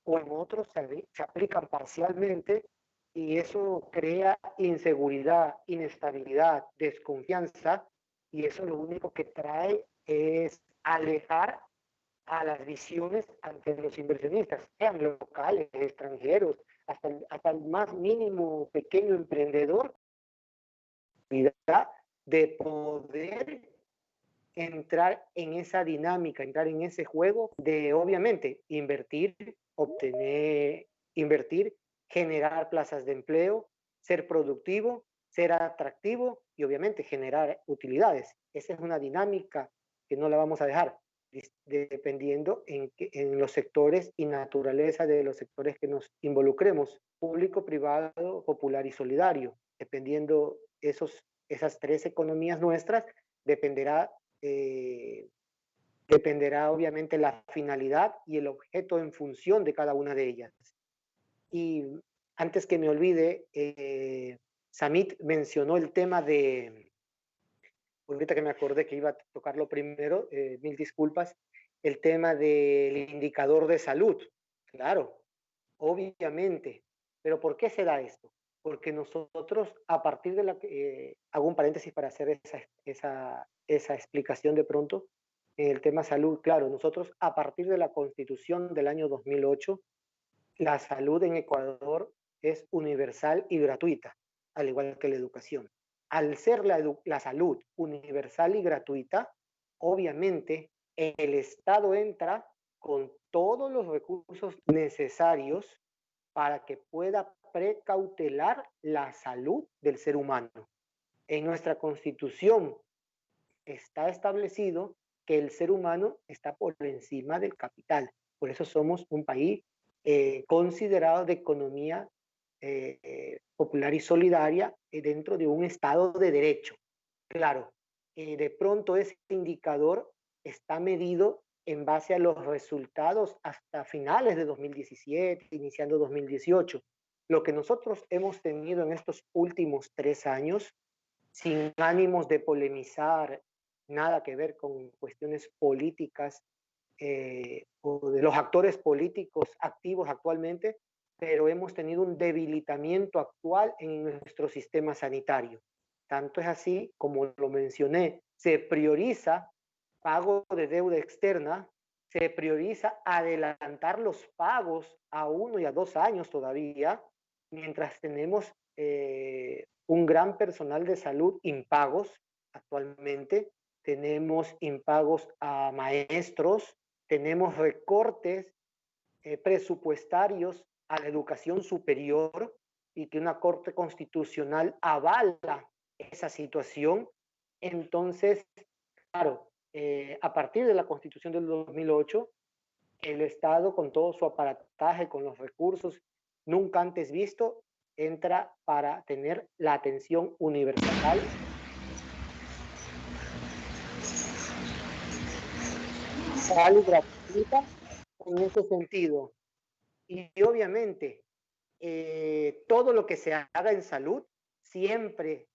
o en otros se aplican parcialmente, y eso crea inseguridad, inestabilidad, desconfianza, y eso lo único que trae es alejar a las visiones ante los inversionistas, sean locales, extranjeros, hasta el más mínimo pequeño emprendedor, de poder entrar en esa dinámica, entrar en ese juego de, obviamente, invertir, generar plazas de empleo, ser productivo, ser atractivo y obviamente generar utilidades. Esa es una dinámica que no la vamos a dejar, dependiendo en los sectores y naturaleza de los sectores que nos involucremos, público, privado, popular y solidario. Dependiendo esas tres economías nuestras, dependerá obviamente la finalidad y el objeto en función de cada una de ellas. Y antes que me olvide, Samit mencionó el tema ahorita que me acordé que iba a tocarlo primero, mil disculpas, el tema del indicador de salud. Claro, obviamente. Pero ¿por qué se da esto? Porque nosotros, a partir de hago un paréntesis para hacer esa explicación de pronto, en el tema salud, claro, nosotros a partir de la Constitución del año 2008, la salud en Ecuador es universal y gratuita, al igual que la educación. Al ser la salud universal y gratuita, obviamente el Estado entra con todos los recursos necesarios para que pueda precautelar la salud del ser humano. En nuestra Constitución está establecido que el ser humano está por encima del capital. Por eso somos un país considerado de economía popular y solidaria dentro de un Estado de derecho. Claro, de pronto ese indicador está medido en base a los resultados hasta finales de 2017, iniciando 2018. Lo que nosotros hemos tenido en estos últimos 3 años, sin ánimos de polemizar, nada que ver con cuestiones políticas o de los actores políticos activos actualmente, pero hemos tenido un debilitamiento actual en nuestro sistema sanitario. Tanto es así, como lo mencioné, se prioriza pago de deuda externa, se prioriza adelantar los pagos a 1 y a 2 años todavía, mientras tenemos un gran personal de salud impagos actualmente, tenemos impagos a maestros, tenemos recortes presupuestarios a la educación superior y que una Corte Constitucional avala esa situación. Entonces, claro, a partir de la Constitución del 2008, el Estado, con todo su aparataje, con los recursos nunca antes visto, entra para tener la atención universal. Y gratuita en ese sentido. Y obviamente, todo lo que se haga en salud siempre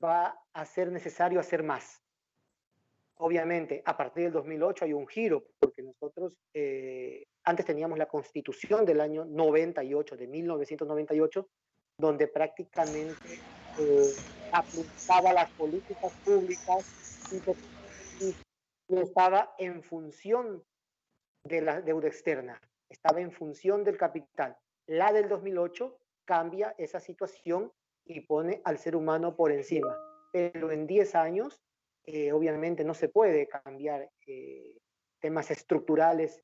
va a ser necesario hacer más. Obviamente, a partir del 2008 hay un giro, porque nosotros antes teníamos la Constitución del año 98, de 1998, donde prácticamente aplicaba las políticas públicas y estaba en función de la deuda externa, estaba en función del capital. La del 2008 cambia esa situación y pone al ser humano por encima. Pero en 10 años, obviamente no se puede cambiar temas estructurales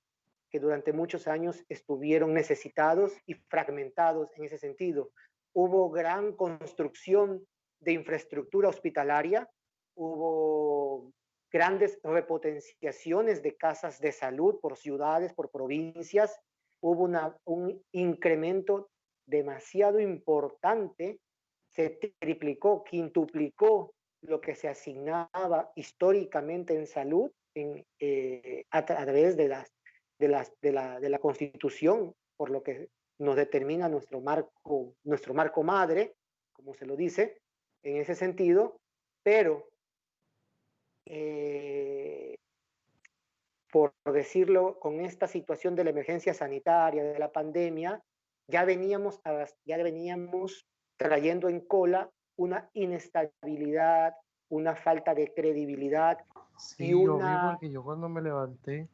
que durante muchos años estuvieron necesitados y fragmentados en ese sentido. Hubo gran construcción de infraestructura hospitalaria, hubo grandes repotenciaciones de casas de salud por ciudades, por provincias, hubo un incremento demasiado importante, se triplicó, quintuplicó lo que se asignaba históricamente en salud a través de la Constitución, por lo que nos determina nuestro marco madre, como se lo dice, en ese sentido, pero por decirlo, con esta situación de la emergencia sanitaria, de la pandemia, ya veníamos trayendo en cola una inestabilidad, una falta de credibilidad Sí, y yo vi una, porque yo cuando me levanté,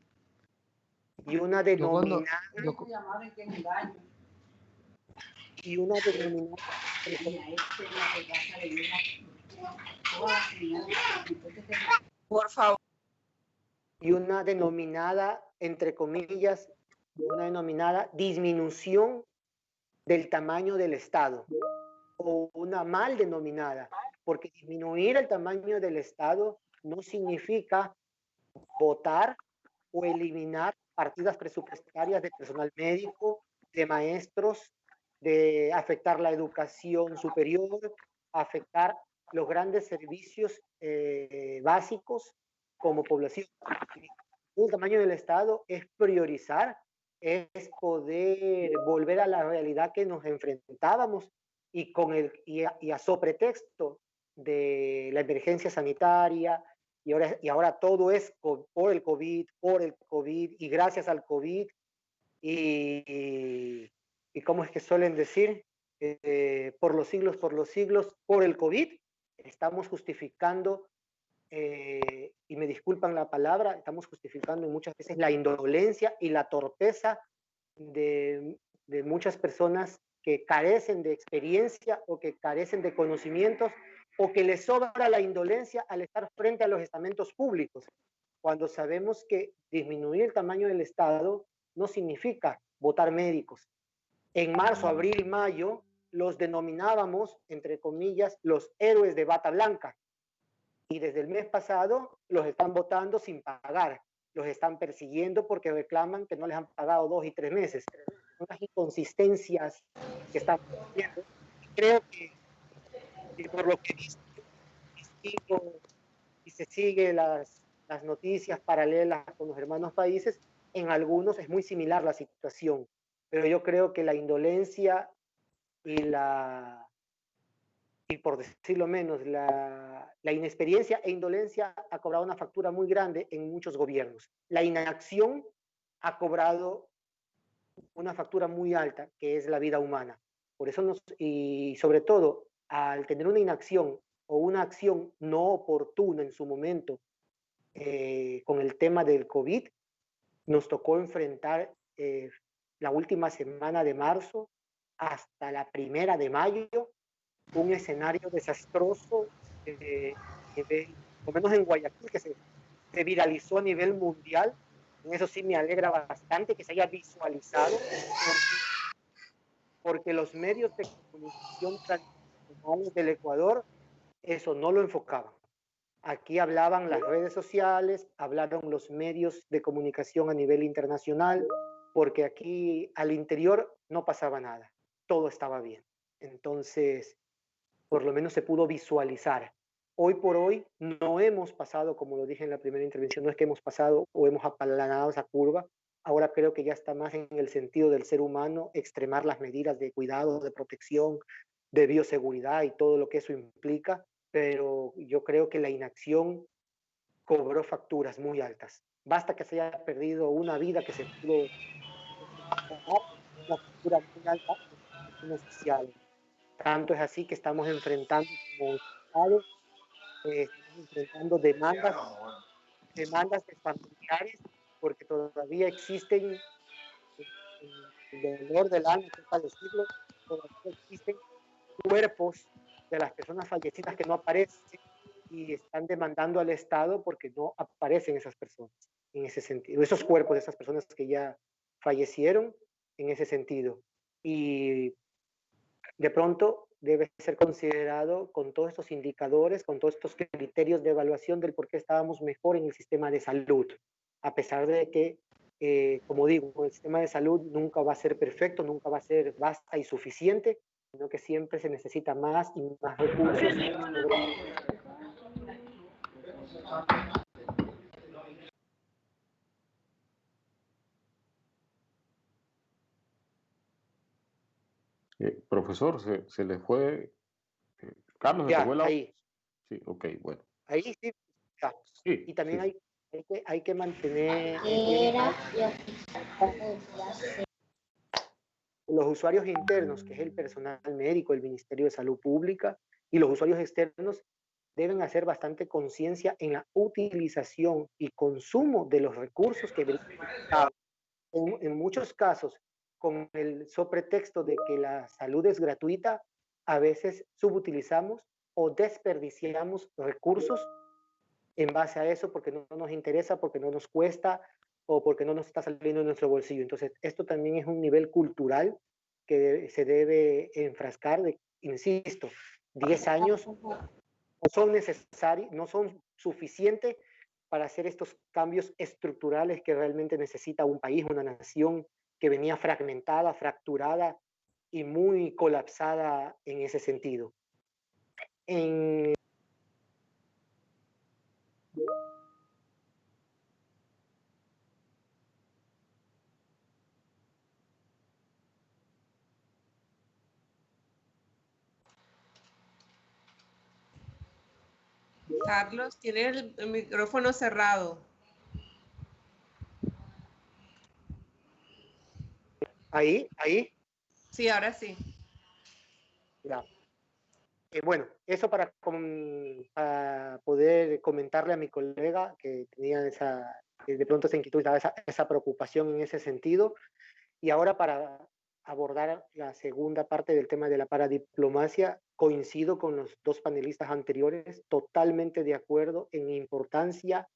y una yo cuando, denominada yo, y una denominada Por favor. y una denominada, entre comillas, una denominada disminución del tamaño del Estado, o una mal denominada, porque disminuir el tamaño del Estado no significa votar o eliminar partidas presupuestarias de personal médico, de maestros, de afectar la educación superior, afectar los grandes servicios básicos como población. El tamaño del Estado es priorizar, es poder volver a la realidad que nos enfrentábamos y a pretexto de la emergencia sanitaria, y ahora todo es por el COVID y gracias al COVID y ¿cómo es que suelen decir? Por los siglos, por el COVID, estamos justificando, y me disculpan la palabra, estamos justificando muchas veces la indolencia y la torpeza de muchas personas que carecen de experiencia o que carecen de conocimientos o que le sobra la indolencia al estar frente a los estamentos públicos, cuando sabemos que disminuir el tamaño del Estado no significa votar médicos. En marzo, abril, mayo, los denominábamos, entre comillas, los héroes de bata blanca. Y desde el mes pasado los están votando sin pagar. Los están persiguiendo porque reclaman que no les han pagado 2 y 3 meses. Unas inconsistencias que están viendo. Creo que por lo que y se sigue las noticias paralelas con los hermanos países, en algunos es muy similar la situación. Pero yo creo que la indolencia y por decirlo menos, la inexperiencia e indolencia ha cobrado una factura muy grande en muchos gobiernos. La inacción ha cobrado una factura muy alta, que es la vida humana. Por eso y sobre todo, al tener una inacción o una acción no oportuna en su momento con el tema del COVID, nos tocó enfrentar la última semana de marzo hasta la primera de mayo un escenario desastroso, por lo menos en Guayaquil, que se viralizó a nivel mundial. En eso sí me alegra bastante que se haya visualizado, porque los medios de comunicación tradicionales del Ecuador eso no lo enfocaban. Aquí hablaban las redes sociales, hablaron los medios de comunicación a nivel internacional, porque aquí al interior no pasaba nada, todo estaba bien. Entonces, por lo menos se pudo visualizar. Hoy por hoy no hemos pasado, como lo dije en la primera intervención, no es que hemos pasado o hemos aplanado esa curva. Ahora creo que ya está más en el sentido del ser humano extremar las medidas de cuidado, de protección, de bioseguridad y todo lo que eso implica, pero yo creo que la inacción cobró facturas muy altas. Basta que se haya perdido una vida que se pudo una factura muy alta en social. Tanto es así que estamos enfrentando como Estado, estamos enfrentando demandas de familiares, porque todavía existen, el dolor del alma, para decirlo, todavía existen cuerpos de las personas fallecidas que no aparecen y están demandando al Estado porque no aparecen esas personas en ese sentido, esos cuerpos de esas personas que ya fallecieron en ese sentido. Y de pronto debe ser considerado con todos estos indicadores, con todos estos criterios de evaluación del por qué estábamos mejor en el sistema de salud, a pesar de que, como digo, el sistema de salud nunca va a ser perfecto, nunca va a ser basta y suficiente, sino que siempre se necesita más y más recursos. Profesor, se le fue. Carlos, Ya, ¿se fue la... ahí. Sí, ok, bueno. Ahí sí. Ya. Sí, Y también sí. hay que mantener los usuarios internos, que es el personal médico, el Ministerio de Salud Pública, y los usuarios externos deben hacer bastante conciencia en la utilización y consumo de los recursos que en muchos casos, con el sobretexto de que la salud es gratuita, a veces subutilizamos o desperdiciamos recursos en base a eso porque no nos interesa, porque no nos cuesta o porque no nos está saliendo de nuestro bolsillo. Entonces, esto también es un nivel cultural que se debe enfrascar, insisto, 10 años no son necesarios, no son suficientes para hacer estos cambios estructurales que realmente necesita un país, una nación que venía fragmentada, fracturada y muy colapsada en ese sentido. Carlos, tiene el micrófono cerrado. Ahí. Sí, ahora sí. Ya. Bueno, eso para poder comentarle a mi colega que tenía de pronto esa inquietud, esa preocupación en ese sentido. Y ahora para abordar la segunda parte del tema de la paradiplomacia, coincido con los dos panelistas anteriores, totalmente de acuerdo en importancia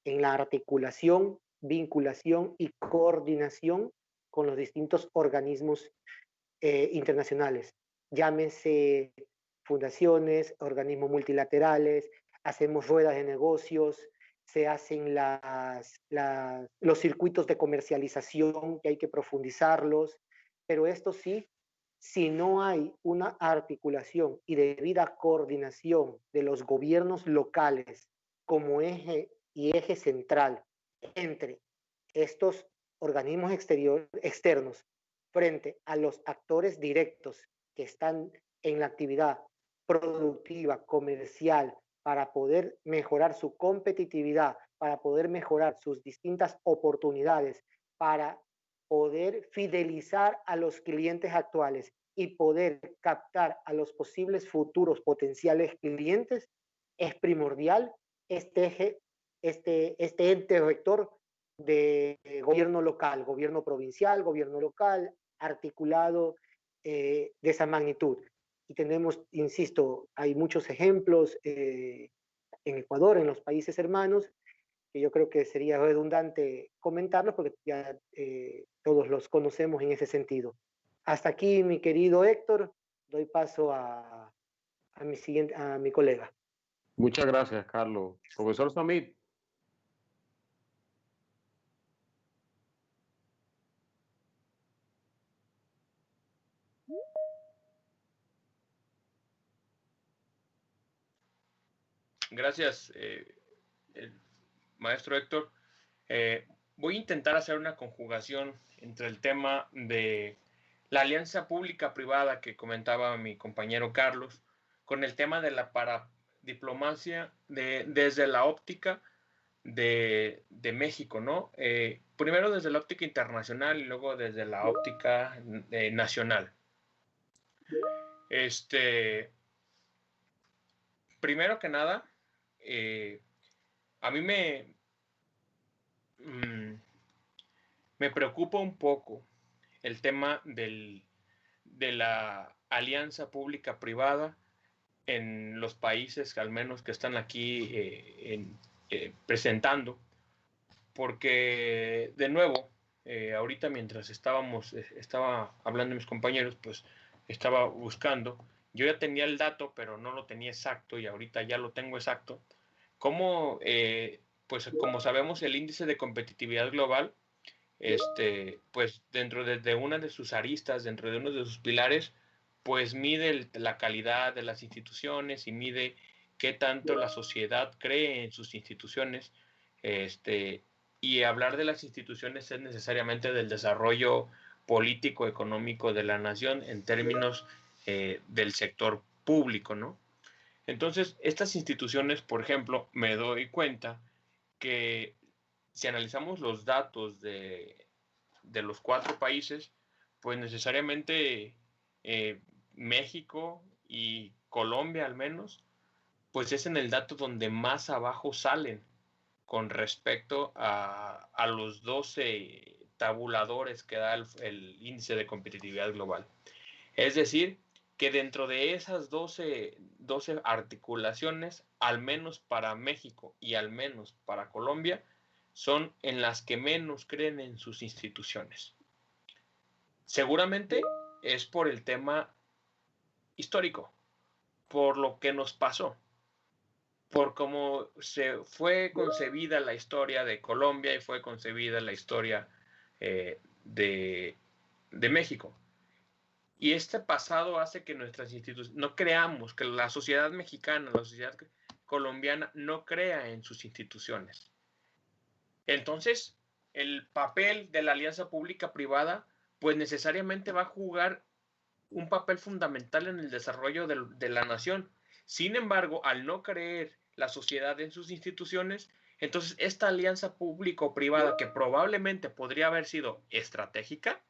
en la articulación, vinculación y coordinación con los distintos organismos internacionales. Llámese fundaciones, organismos multilaterales, hacemos ruedas de negocios, se hacen los circuitos de comercialización que hay que profundizarlos, pero esto sí, si no hay una articulación y debida coordinación de los gobiernos locales como eje y eje central entre estos organismos externos frente a los actores directos que están en la actividad productiva, comercial, para poder mejorar su competitividad, para poder mejorar sus distintas oportunidades, para poder fidelizar a los clientes actuales y poder captar a los posibles futuros potenciales clientes, es primordial este ente rector de gobierno local, gobierno provincial, gobierno local, articulado de esa magnitud. Y tenemos, insisto, hay muchos ejemplos en Ecuador, en los países hermanos, que yo creo que sería redundante comentarlos porque ya todos los conocemos en ese sentido. Hasta aquí, mi querido Héctor, doy paso a mi colega. Muchas gracias, Carlos. Profesor Samit. Gracias, maestro Héctor. Voy a intentar hacer una conjugación entre el tema de la alianza pública-privada que comentaba mi compañero Carlos con el tema de la paradiplomacia desde la óptica de México, ¿no? Primero desde la óptica internacional y luego desde la óptica nacional. Primero que nada, a mí me preocupa un poco el tema de la alianza pública-privada en los países que al menos que están aquí presentando, porque de nuevo, ahorita mientras estaba hablando mis compañeros, pues estaba buscando, yo ya tenía el dato, pero no lo tenía exacto y ahorita ya lo tengo exacto, como, pues como sabemos el índice de competitividad global, pues dentro de una de sus aristas, dentro de uno de sus pilares, pues mide la calidad de las instituciones y mide qué tanto la sociedad cree en sus instituciones, y hablar de las instituciones es necesariamente del desarrollo político, económico de la nación en términos del sector público, ¿no? Entonces, estas instituciones, por ejemplo, me doy cuenta que si analizamos los datos de los 4 países, pues necesariamente México y Colombia al menos, pues es en el dato donde más abajo salen con respecto a los 12 tabuladores que da el índice de competitividad global. Es decir, que dentro de esas 12 articulaciones, al menos para México y al menos para Colombia, son en las que menos creen en sus instituciones. Seguramente es por el tema histórico, por lo que nos pasó, por cómo se fue concebida la historia de Colombia y fue concebida la historia de México. Y este pasado hace que nuestras instituciones, no creamos, que la sociedad mexicana, la sociedad colombiana no crea en sus instituciones. Entonces, el papel de la alianza pública-privada, pues necesariamente va a jugar un papel fundamental en el desarrollo de la nación. Sin embargo, al no creer la sociedad en sus instituciones, entonces esta alianza público-privada, que probablemente podría haber sido estratégica,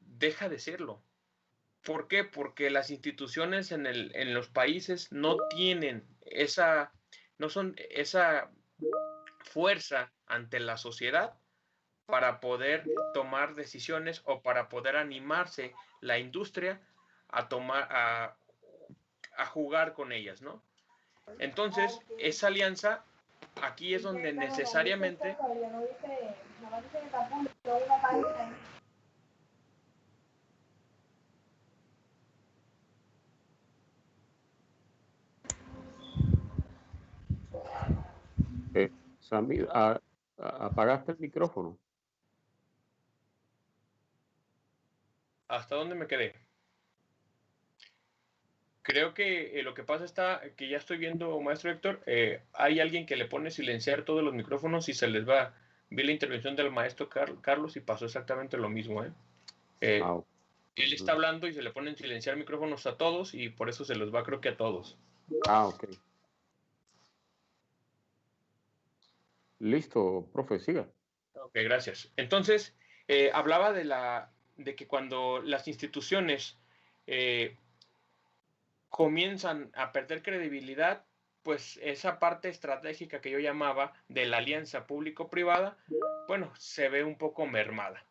deja de serlo. ¿Por qué? Porque las instituciones en los países no tienen esa fuerza ante la sociedad para poder tomar decisiones o para poder animarse la industria a jugar con ellas, ¿no? Entonces, esa alianza, aquí es donde necesariamente Samir, apagaste el micrófono. ¿hasta dónde me quedé? Creo que lo que pasa está que ya estoy viendo, maestro Héctor, hay alguien que le pone silenciar todos los micrófonos y se les va. Vi la intervención del maestro Carlos y pasó exactamente lo mismo. Él está hablando y se le ponen silenciar micrófonos a todos y por eso se los va, creo que a todos. Ok. Listo, profe, siga. Ok, gracias. Entonces, hablaba de que cuando las instituciones comienzan a perder credibilidad, pues esa parte estratégica que yo llamaba de la alianza público-privada, bueno, se ve un poco mermada.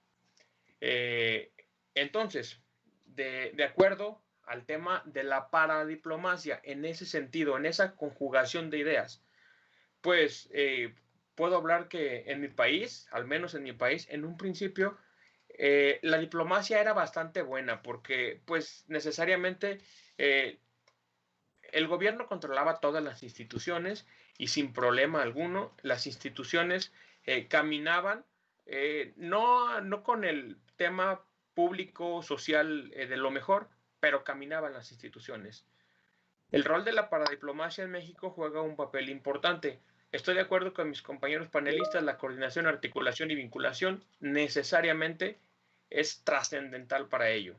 Entonces, de acuerdo al tema de la paradiplomacia, en ese sentido, en esa conjugación de ideas, pues puedo hablar que en mi país, al menos en mi país, en un principio, la diplomacia era bastante buena porque pues necesariamente el gobierno controlaba todas las instituciones y sin problema alguno las instituciones caminaban, no con el tema público, social de lo mejor, pero caminaban las instituciones. El rol de la paradiplomacia en México juega un papel importante. Estoy de acuerdo con mis compañeros panelistas, la coordinación, articulación y vinculación necesariamente es trascendental para ello.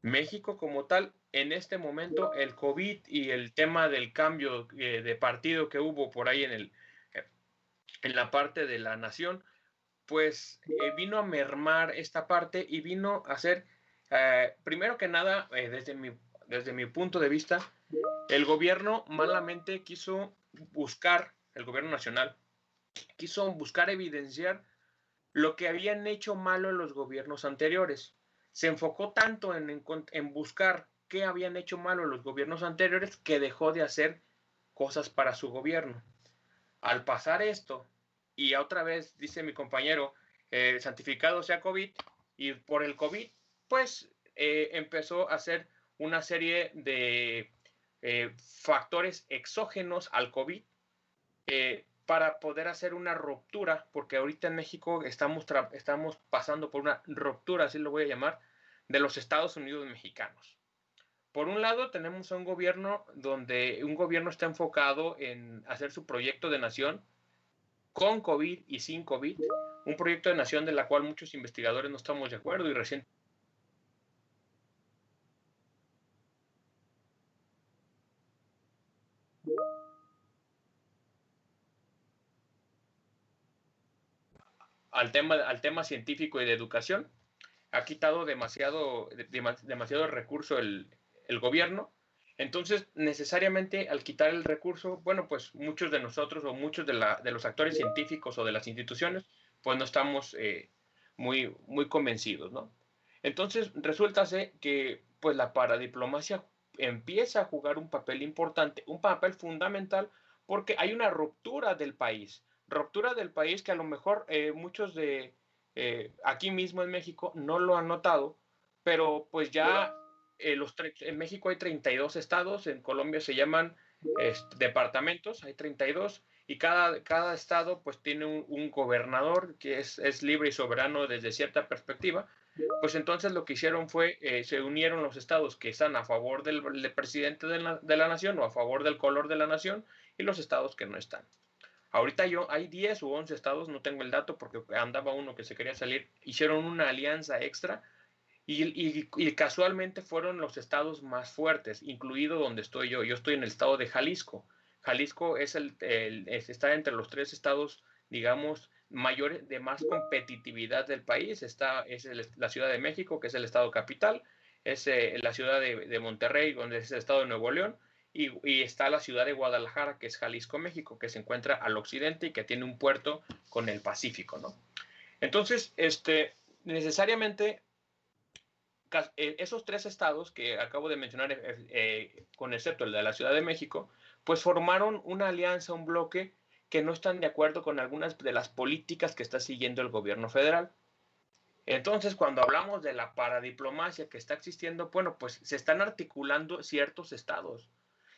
México como tal, en este momento, el COVID y el tema del cambio de partido que hubo por ahí en la parte de la nación, pues vino a mermar esta parte y vino a ser, primero que nada, desde mi punto de vista, el gobierno malamente quiso buscar, el gobierno nacional, quiso buscar evidenciar lo que habían hecho malo en los gobiernos anteriores. Se enfocó tanto en buscar qué habían hecho malo en los gobiernos anteriores que dejó de hacer cosas para su gobierno. Al pasar esto, y otra vez dice mi compañero, santificado sea COVID, y por el COVID, pues empezó a hacer una serie de factores exógenos al COVID para poder hacer una ruptura, porque ahorita en México estamos pasando por una ruptura, así lo voy a llamar, de los Estados Unidos mexicanos. Por un lado, tenemos a un gobierno donde un gobierno está enfocado en hacer su proyecto de nación con COVID y sin COVID, un proyecto de nación de la cual muchos investigadores no estamos de acuerdo y recientemente al tema científico y de educación. Ha quitado demasiado recurso el gobierno. Entonces, necesariamente, al quitar el recurso, bueno, pues muchos de nosotros o muchos de los actores científicos o de las instituciones, pues no estamos muy convencidos, ¿no? Entonces, resulta ser que pues la paradiplomacia empieza a jugar un papel importante, un papel fundamental, porque hay una ruptura del país que a lo mejor muchos de aquí mismo en México no lo han notado, pero pues ya en México hay 32 estados, en Colombia se llaman departamentos, hay 32, y cada estado pues tiene un gobernador que es libre y soberano desde cierta perspectiva. Pues entonces lo que hicieron fue, se unieron los estados que están a favor del presidente de la nación o a favor del color de la nación y los estados que no están. Ahorita hay 10 u 11 estados, no tengo el dato porque andaba uno que se quería salir, hicieron una alianza extra y casualmente fueron los estados más fuertes, incluido donde estoy yo. Yo estoy en el estado de Jalisco. Jalisco está entre los 3 estados, digamos, mayores de más competitividad del país. Es la Ciudad de México, que es el estado capital, es la ciudad de Monterrey, donde es el estado de Nuevo León, y está la ciudad de Guadalajara, que es Jalisco, México, que se encuentra al occidente y que tiene un puerto con el Pacífico, ¿no? Entonces, necesariamente esos 3 estados que acabo de mencionar, con excepto el de la Ciudad de México, pues formaron una alianza, un bloque que no están de acuerdo con algunas de las políticas que está siguiendo el gobierno federal. Entonces, cuando hablamos de la paradiplomacia que está existiendo, bueno, pues se están articulando ciertos estados.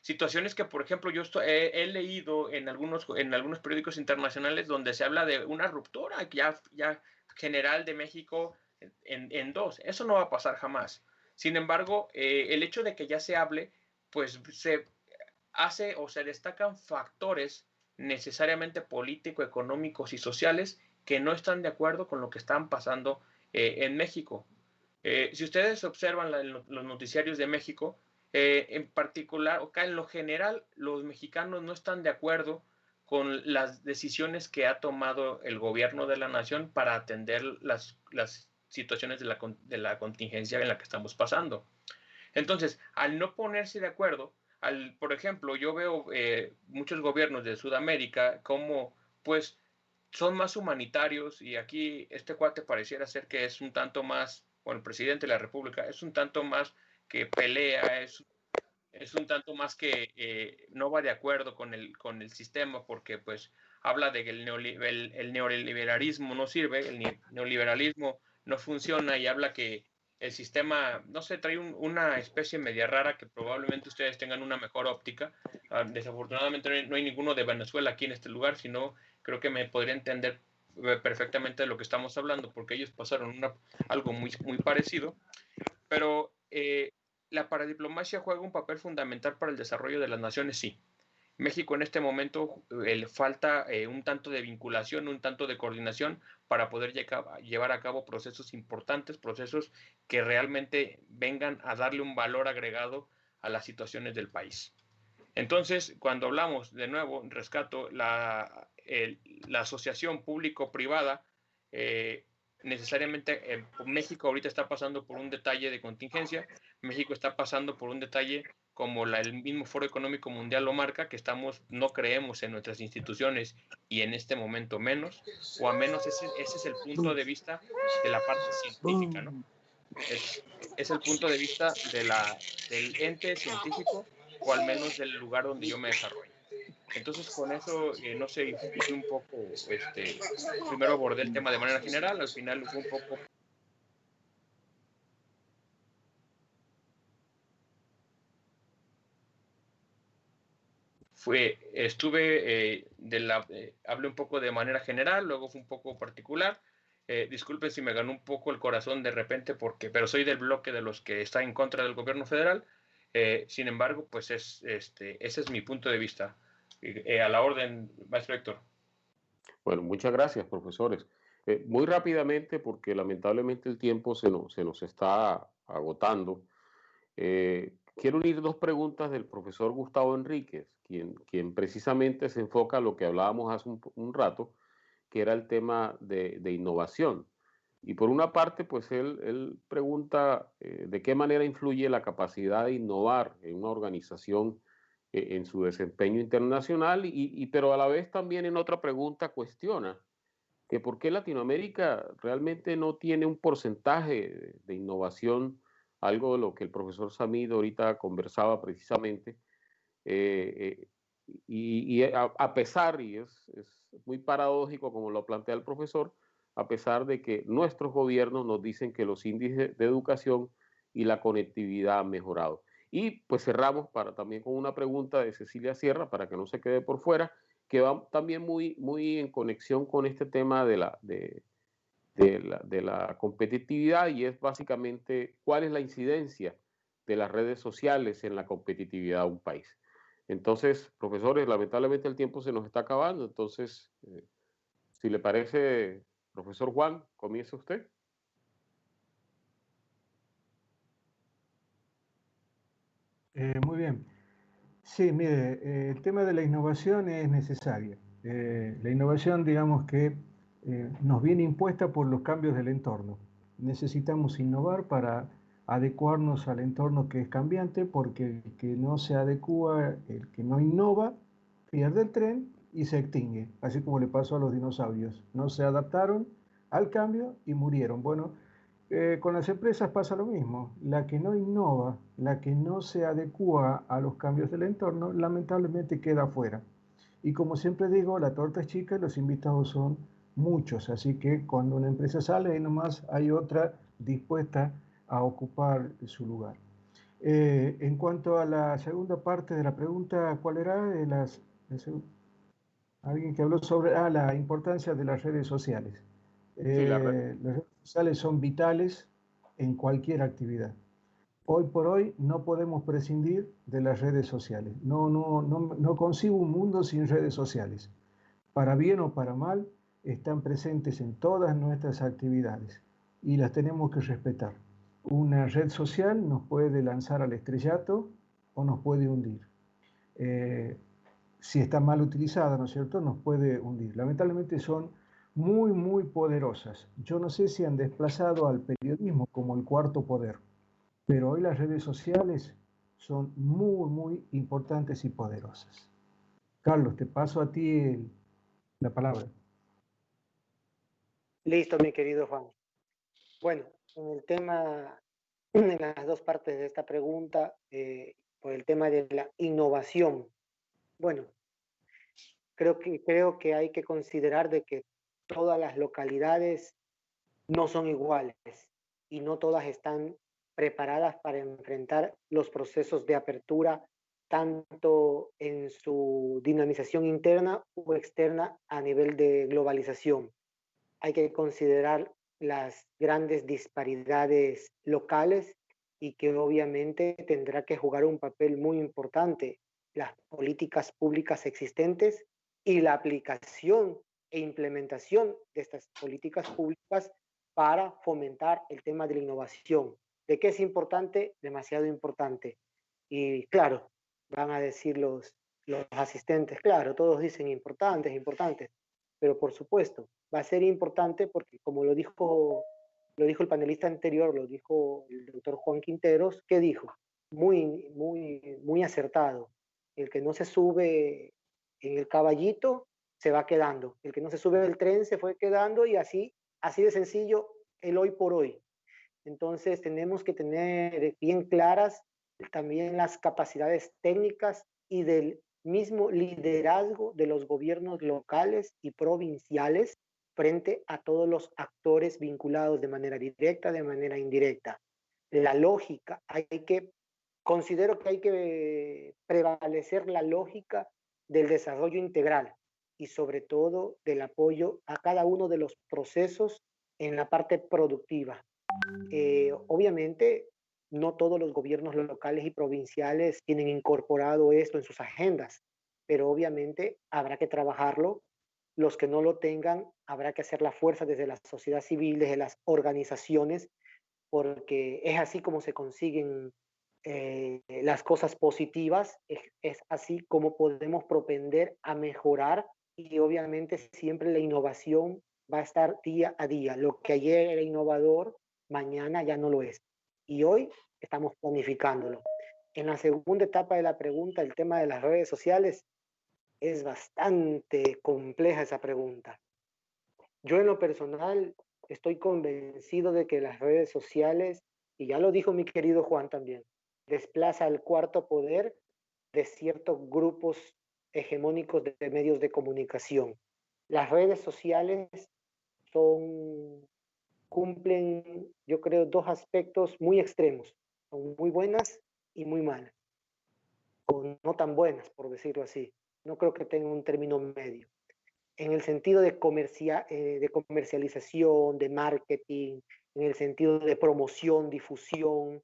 Situaciones que, por ejemplo, yo he leído en algunos periódicos internacionales donde se habla de una ruptura ya general de México en 2. Eso no va a pasar jamás. Sin embargo, el hecho de que ya se hable, pues se hace o se destacan factores necesariamente políticos, económicos y sociales que no están de acuerdo con lo que están pasando en México. Si ustedes observan los noticiarios de México, en particular, acá en lo general, los mexicanos no están de acuerdo con las decisiones que ha tomado el gobierno de la nación para atender las situaciones de la contingencia en la que estamos pasando. Entonces, al no ponerse de acuerdo, por ejemplo, yo veo muchos gobiernos de Sudamérica como, pues, son más humanitarios, y aquí este cuate pareciera ser que es un tanto más, bueno, el presidente de la República es un tanto más que pelea, es un tanto más que no va de acuerdo con el sistema, porque pues habla de que el neoliberalismo no sirve, el neoliberalismo no funciona, y habla que el sistema, no sé, trae una especie media rara que probablemente ustedes tengan una mejor óptica. Desafortunadamente no hay ninguno de Venezuela aquí en este lugar, sino creo que me podría entender perfectamente de lo que estamos hablando, porque ellos pasaron algo muy, muy parecido. Pero la paradiplomacia juega un papel fundamental para el desarrollo de las naciones, sí. México en este momento falta un tanto de vinculación, un tanto de coordinación para poder llevar a cabo procesos importantes, procesos que realmente vengan a darle un valor agregado a las situaciones del país. Entonces, cuando hablamos, de nuevo, rescato la asociación público-privada, necesariamente México ahorita está pasando por un detalle de contingencia. México está pasando por un detalle como el mismo Foro Económico Mundial lo marca, que no creemos en nuestras instituciones, y en este momento menos, o a menos ese es el punto de vista de la parte científica, ¿no? Es el punto de vista del ente científico, o al menos del lugar donde yo me desarrollo. Entonces, con eso, no sé, fui un poco, primero abordé el tema de manera general, al final fue un poco... hablé un poco de manera general, luego fue un poco particular. Disculpen si me ganó un poco el corazón de repente, pero soy del bloque de los que está en contra del gobierno federal. Sin embargo, pues ese es mi punto de vista. A la orden, maestro Héctor. Bueno, muchas gracias, profesores. Muy rápidamente, porque lamentablemente el tiempo se nos está agotando. Quiero unir 2 preguntas del profesor Gustavo Enríquez, quien precisamente se enfoca a lo que hablábamos hace un rato, que era el tema de innovación. Y por una parte, pues él pregunta de qué manera influye la capacidad de innovar en una organización en su desempeño internacional, pero a la vez también en otra pregunta cuestiona que por qué Latinoamérica realmente no tiene un porcentaje de innovación, algo de lo que el profesor Samid ahorita conversaba precisamente, a pesar, y es muy paradójico como lo plantea el profesor, a pesar de que nuestros gobiernos nos dicen que los índices de educación y la conectividad han mejorado. Y pues cerramos también con una pregunta de Cecilia Sierra, para que no se quede por fuera, que va también muy en conexión con este tema de la competitividad, y es básicamente cuál es la incidencia de las redes sociales en la competitividad de un país. Entonces, profesores, lamentablemente el tiempo se nos está acabando, entonces, si le parece, profesor Juan, comienza usted. Muy bien. Sí, mire, el tema de la innovación es necesaria. La innovación, digamos que nos viene impuesta por los cambios del entorno. Necesitamos innovar para adecuarnos al entorno que es cambiante, porque el que no se adecua, el que no innova, pierde el tren y se extingue, así como le pasó a los dinosaurios. No se adaptaron al cambio y murieron. Bueno, Con las empresas pasa lo mismo. La que no innova, la que no se adecúa a los cambios del entorno, lamentablemente queda afuera. Y como siempre digo, la torta es chica y los invitados son muchos. Así que cuando una empresa sale, ahí nomás hay otra dispuesta a ocupar su lugar. En cuanto a la segunda parte de la pregunta, ¿cuál era? Alguien que habló sobre la importancia de las redes sociales. Sí, Las redes sociales son vitales en cualquier actividad. Hoy por hoy no podemos prescindir de las redes sociales. No concibo un mundo sin redes sociales. Para bien o para mal, están presentes en todas nuestras actividades y las tenemos que respetar. Una red social nos puede lanzar al estrellato o nos puede hundir. Si está mal utilizada, ¿no es cierto?, nos puede hundir. Lamentablemente son muy, muy poderosas. Yo no sé si han desplazado al periodismo como el cuarto poder, pero hoy las redes sociales son muy, muy importantes y poderosas. Carlos, te paso a ti la palabra. Listo, mi querido Juan. Bueno, en el tema, en las dos partes de esta pregunta, por el tema de la innovación. Bueno, creo que hay que considerar de que todas las localidades no son iguales y no todas están preparadas para enfrentar los procesos de apertura, tanto en su dinamización interna o externa a nivel de globalización. Hay que considerar las grandes disparidades locales y que obviamente tendrá que jugar un papel muy importante las políticas públicas existentes y la aplicación e implementación de estas políticas públicas para fomentar el tema de la innovación. ¿De qué es importante? Demasiado importante. Y claro, van a decir los asistentes, claro, todos dicen importantes, importantes, pero por supuesto, va a ser importante porque como lo dijo el panelista anterior, lo dijo el doctor Juan Quinteros, ¿qué dijo? Muy acertado. El que no se sube en el caballito se va quedando. El que no se sube del tren se fue quedando y así de sencillo el hoy por hoy. Entonces tenemos que tener bien claras también las capacidades técnicas y del mismo liderazgo de los gobiernos locales y provinciales frente a todos los actores vinculados de manera directa, de manera indirecta. La lógica, considero que hay que prevalecer la lógica del desarrollo integral y sobre todo del apoyo a cada uno de los procesos en la parte productiva. Obviamente, no todos los gobiernos locales y provinciales tienen incorporado esto en sus agendas, pero obviamente habrá que trabajarlo. Los que no lo tengan, habrá que hacer la fuerza desde la sociedad civil, desde las organizaciones, porque es así como se consiguen las cosas positivas, es así como podemos propender a mejorar y obviamente siempre la innovación va a estar día a día. Lo que ayer era innovador, mañana ya no lo es. Y hoy estamos planificándolo. En la segunda etapa de la pregunta, el tema de las redes sociales, es bastante compleja esa pregunta. Yo en lo personal estoy convencido de que las redes sociales, y ya lo dijo mi querido Juan también, desplaza el cuarto poder de ciertos grupos hegemónicos de medios de comunicación. Las redes sociales cumplen, yo creo, dos aspectos muy extremos. Son muy buenas y muy malas. O no tan buenas, por decirlo así. No creo que tenga un término medio. En el sentido de comercialización, de marketing, en el sentido de promoción, difusión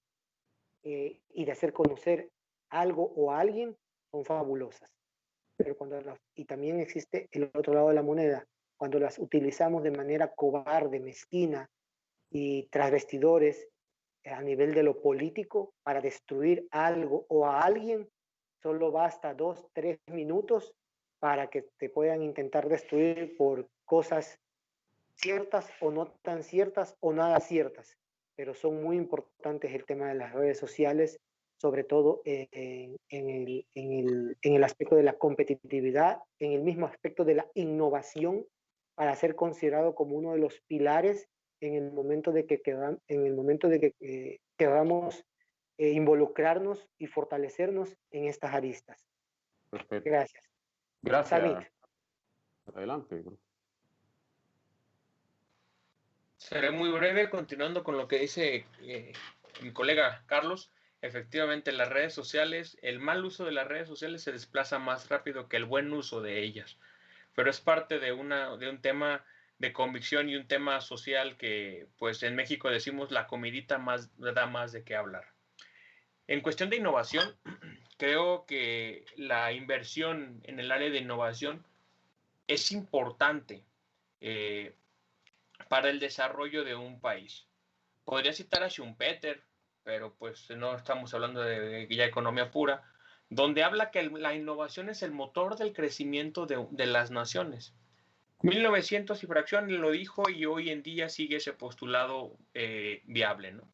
y de hacer conocer algo o a alguien, son fabulosas. Pero y también existe el otro lado de la moneda, cuando las utilizamos de manera cobarde, mezquina y tras vestidores a nivel de lo político para destruir algo o a alguien, solo basta 2, 3 minutos para que te puedan intentar destruir por cosas ciertas o no tan ciertas o nada ciertas. Pero son muy importantes el tema de las redes sociales, sobre todo en el aspecto de la competitividad, en el mismo aspecto de la innovación, para ser considerado como uno de los pilares en el momento de que queramos involucrarnos y fortalecernos en estas aristas. Perfecto. Gracias. Gracias. Samit. Adelante. Seré muy breve, continuando con lo que dice mi colega Carlos. Efectivamente, las redes sociales, el mal uso de las redes sociales se desplaza más rápido que el buen uso de ellas. Pero es parte de un tema de convicción y un tema social que, pues en México decimos, la comidita más da más de qué hablar. En cuestión de innovación, creo que la inversión en el área de innovación es importante para el desarrollo de un país. Podría citar a Schumpeter, pero pues no estamos hablando de ya economía pura, donde habla que la innovación es el motor del crecimiento de las naciones. 1900 y fracción lo dijo y hoy en día sigue ese postulado viable, ¿no?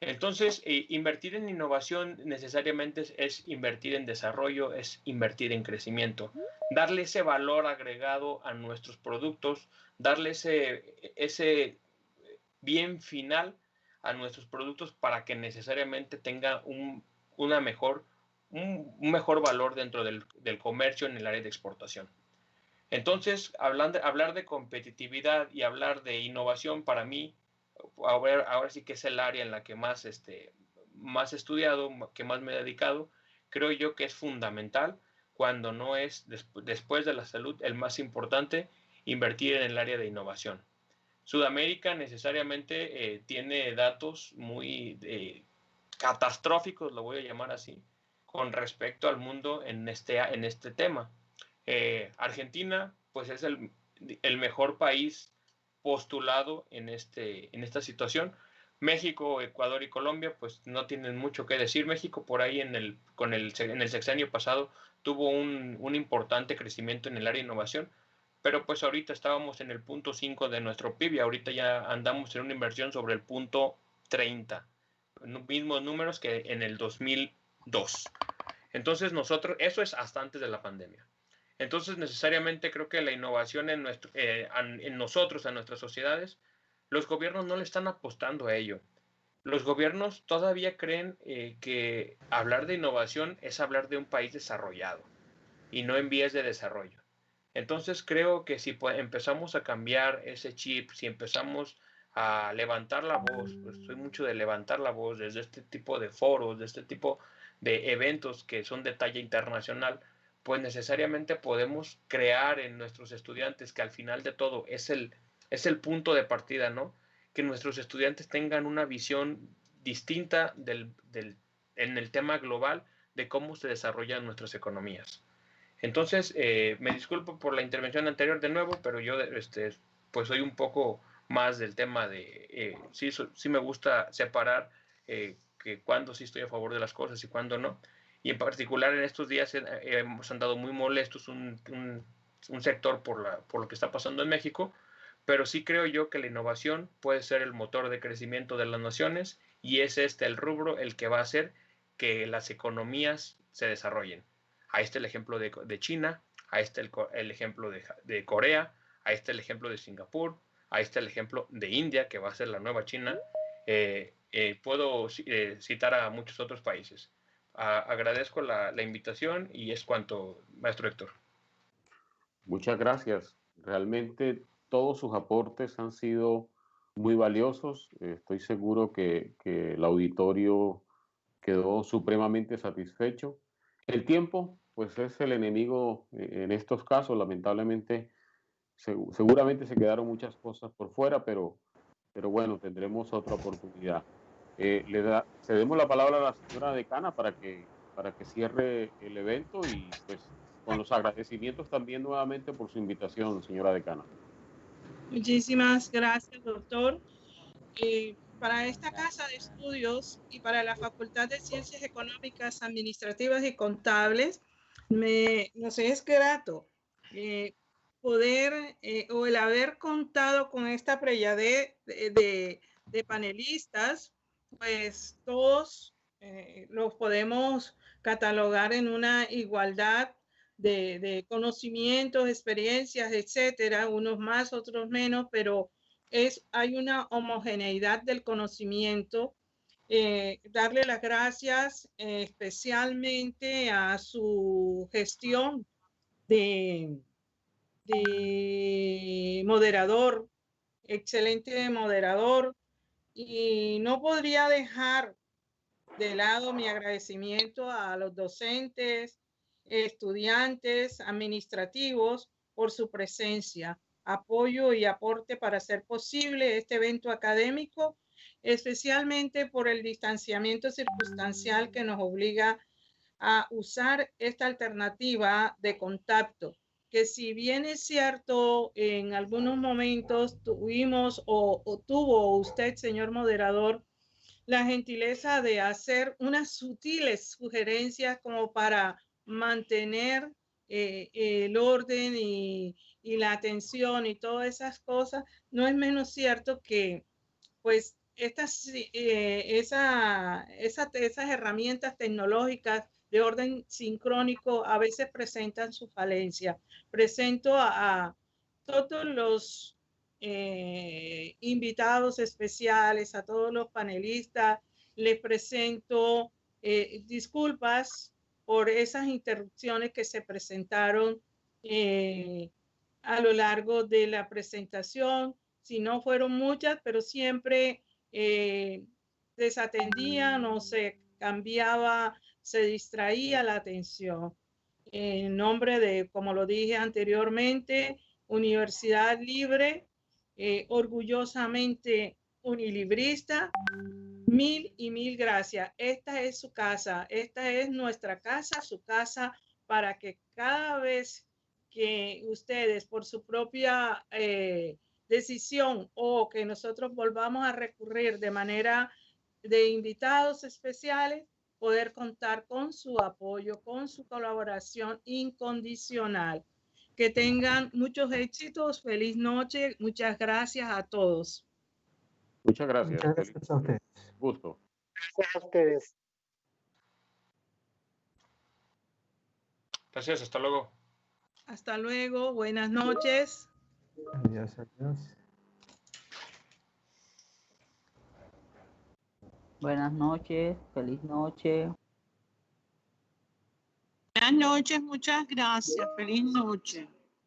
Entonces, invertir en innovación necesariamente es invertir en desarrollo, es invertir en crecimiento, darle ese valor agregado a nuestros productos, darle ese bien final a nuestros productos para que necesariamente tenga un mejor valor dentro del comercio en el área de exportación. Entonces, hablar de competitividad y hablar de innovación para mí, ahora sí que es el área en la que más he estudiado, que más me he dedicado. Creo yo que es fundamental, cuando no es después de la salud el más importante, invertir en el área de innovación. Sudamérica necesariamente tiene datos muy catastróficos, lo voy a llamar así, con respecto al mundo en este tema. Argentina, pues es el mejor país postulado en esta situación. México, Ecuador y Colombia, pues no tienen mucho que decir. México por ahí en el sexenio pasado tuvo un importante crecimiento en el área de innovación, pero pues ahorita estábamos en el 0.5 de nuestro PIB y ahorita ya andamos en una inversión sobre el 0.30, mismos números que en el 2002. Entonces eso es hasta antes de la pandemia. Entonces, necesariamente creo que la innovación en nosotros, en nuestras sociedades, los gobiernos no le están apostando a ello. Los gobiernos todavía creen que hablar de innovación es hablar de un país desarrollado y no en vías de desarrollo. Entonces, creo que si empezamos a cambiar ese chip, si empezamos a levantar la voz, pues soy mucho de levantar la voz desde este tipo de foros, de este tipo de eventos que son de talla internacional, pues necesariamente podemos crear en nuestros estudiantes, que al final de todo es el punto de partida, ¿no? Que nuestros estudiantes tengan una visión distinta en el tema global de cómo se desarrollan nuestras economías. Entonces, me disculpo por la intervención anterior de nuevo, pero yo pues soy un poco más del tema de, sí me gusta separar que cuándo sí estoy a favor de las cosas y cuándo no. Y en particular en estos días hemos andado muy molestos un sector por lo que está pasando en México, pero sí creo yo que la innovación puede ser el motor de crecimiento de las naciones y es el rubro el que va a hacer que las economías se desarrollen. Ahí está el ejemplo de China, ahí está el ejemplo de Corea, ahí está el ejemplo de Singapur, ahí está el ejemplo de India, que va a ser la nueva China. Puedo citar a muchos otros países. Agradezco la invitación y es cuanto, maestro Héctor. Muchas gracias. Realmente todos sus aportes han sido muy valiosos. Estoy seguro que el auditorio quedó supremamente satisfecho. El tiempo, pues es el enemigo en estos casos. Lamentablemente, seguramente se quedaron muchas cosas por fuera, pero bueno, tendremos otra oportunidad. Cedemos la palabra a la señora decana para que cierre el evento y pues con los agradecimientos también nuevamente por su invitación, señora decana. Muchísimas gracias, doctor. Para esta casa de estudios y para la Facultad de Ciencias Económicas, Administrativas y Contables, nos es grato poder o el haber contado con esta playa de panelistas, pues todos los podemos catalogar en una igualdad de conocimientos, experiencias, etcétera, unos más, otros menos, pero hay una homogeneidad del conocimiento. Darle las gracias especialmente a su gestión de moderador, excelente moderador, y no podría dejar de lado mi agradecimiento a los docentes, estudiantes, administrativos por su presencia, apoyo y aporte para hacer posible este evento académico, especialmente por el distanciamiento circunstancial que nos obliga a usar esta alternativa de contacto, que si bien es cierto, en algunos momentos tuvimos o tuvo usted, señor moderador, la gentileza de hacer unas sutiles sugerencias como para mantener el orden y la atención y todas esas cosas, no es menos cierto que pues esas herramientas tecnológicas de orden sincrónico a veces presentan su falencia. Presento a todos los invitados especiales, a todos los panelistas, les presento disculpas por esas interrupciones que se presentaron a lo largo de la presentación. Si no fueron muchas, pero siempre desatendían o se cambiaba, se distraía la atención. En nombre de, como lo dije anteriormente, Universidad Libre, orgullosamente unilibrista, mil y mil gracias. Esta es su casa, esta es nuestra casa, su casa, para que cada vez que ustedes por su propia decisión o que nosotros volvamos a recurrir de manera de invitados especiales, poder contar con su apoyo, con su colaboración incondicional. Que tengan muchos éxitos, feliz noche, muchas gracias a todos. Muchas gracias. Muchas gracias a ustedes. Gusto. Gracias a ustedes. Gracias, hasta luego. Hasta luego, buenas noches. Adiós, adiós. Buenas noches, feliz noche. Buenas noches, muchas gracias. Feliz noche.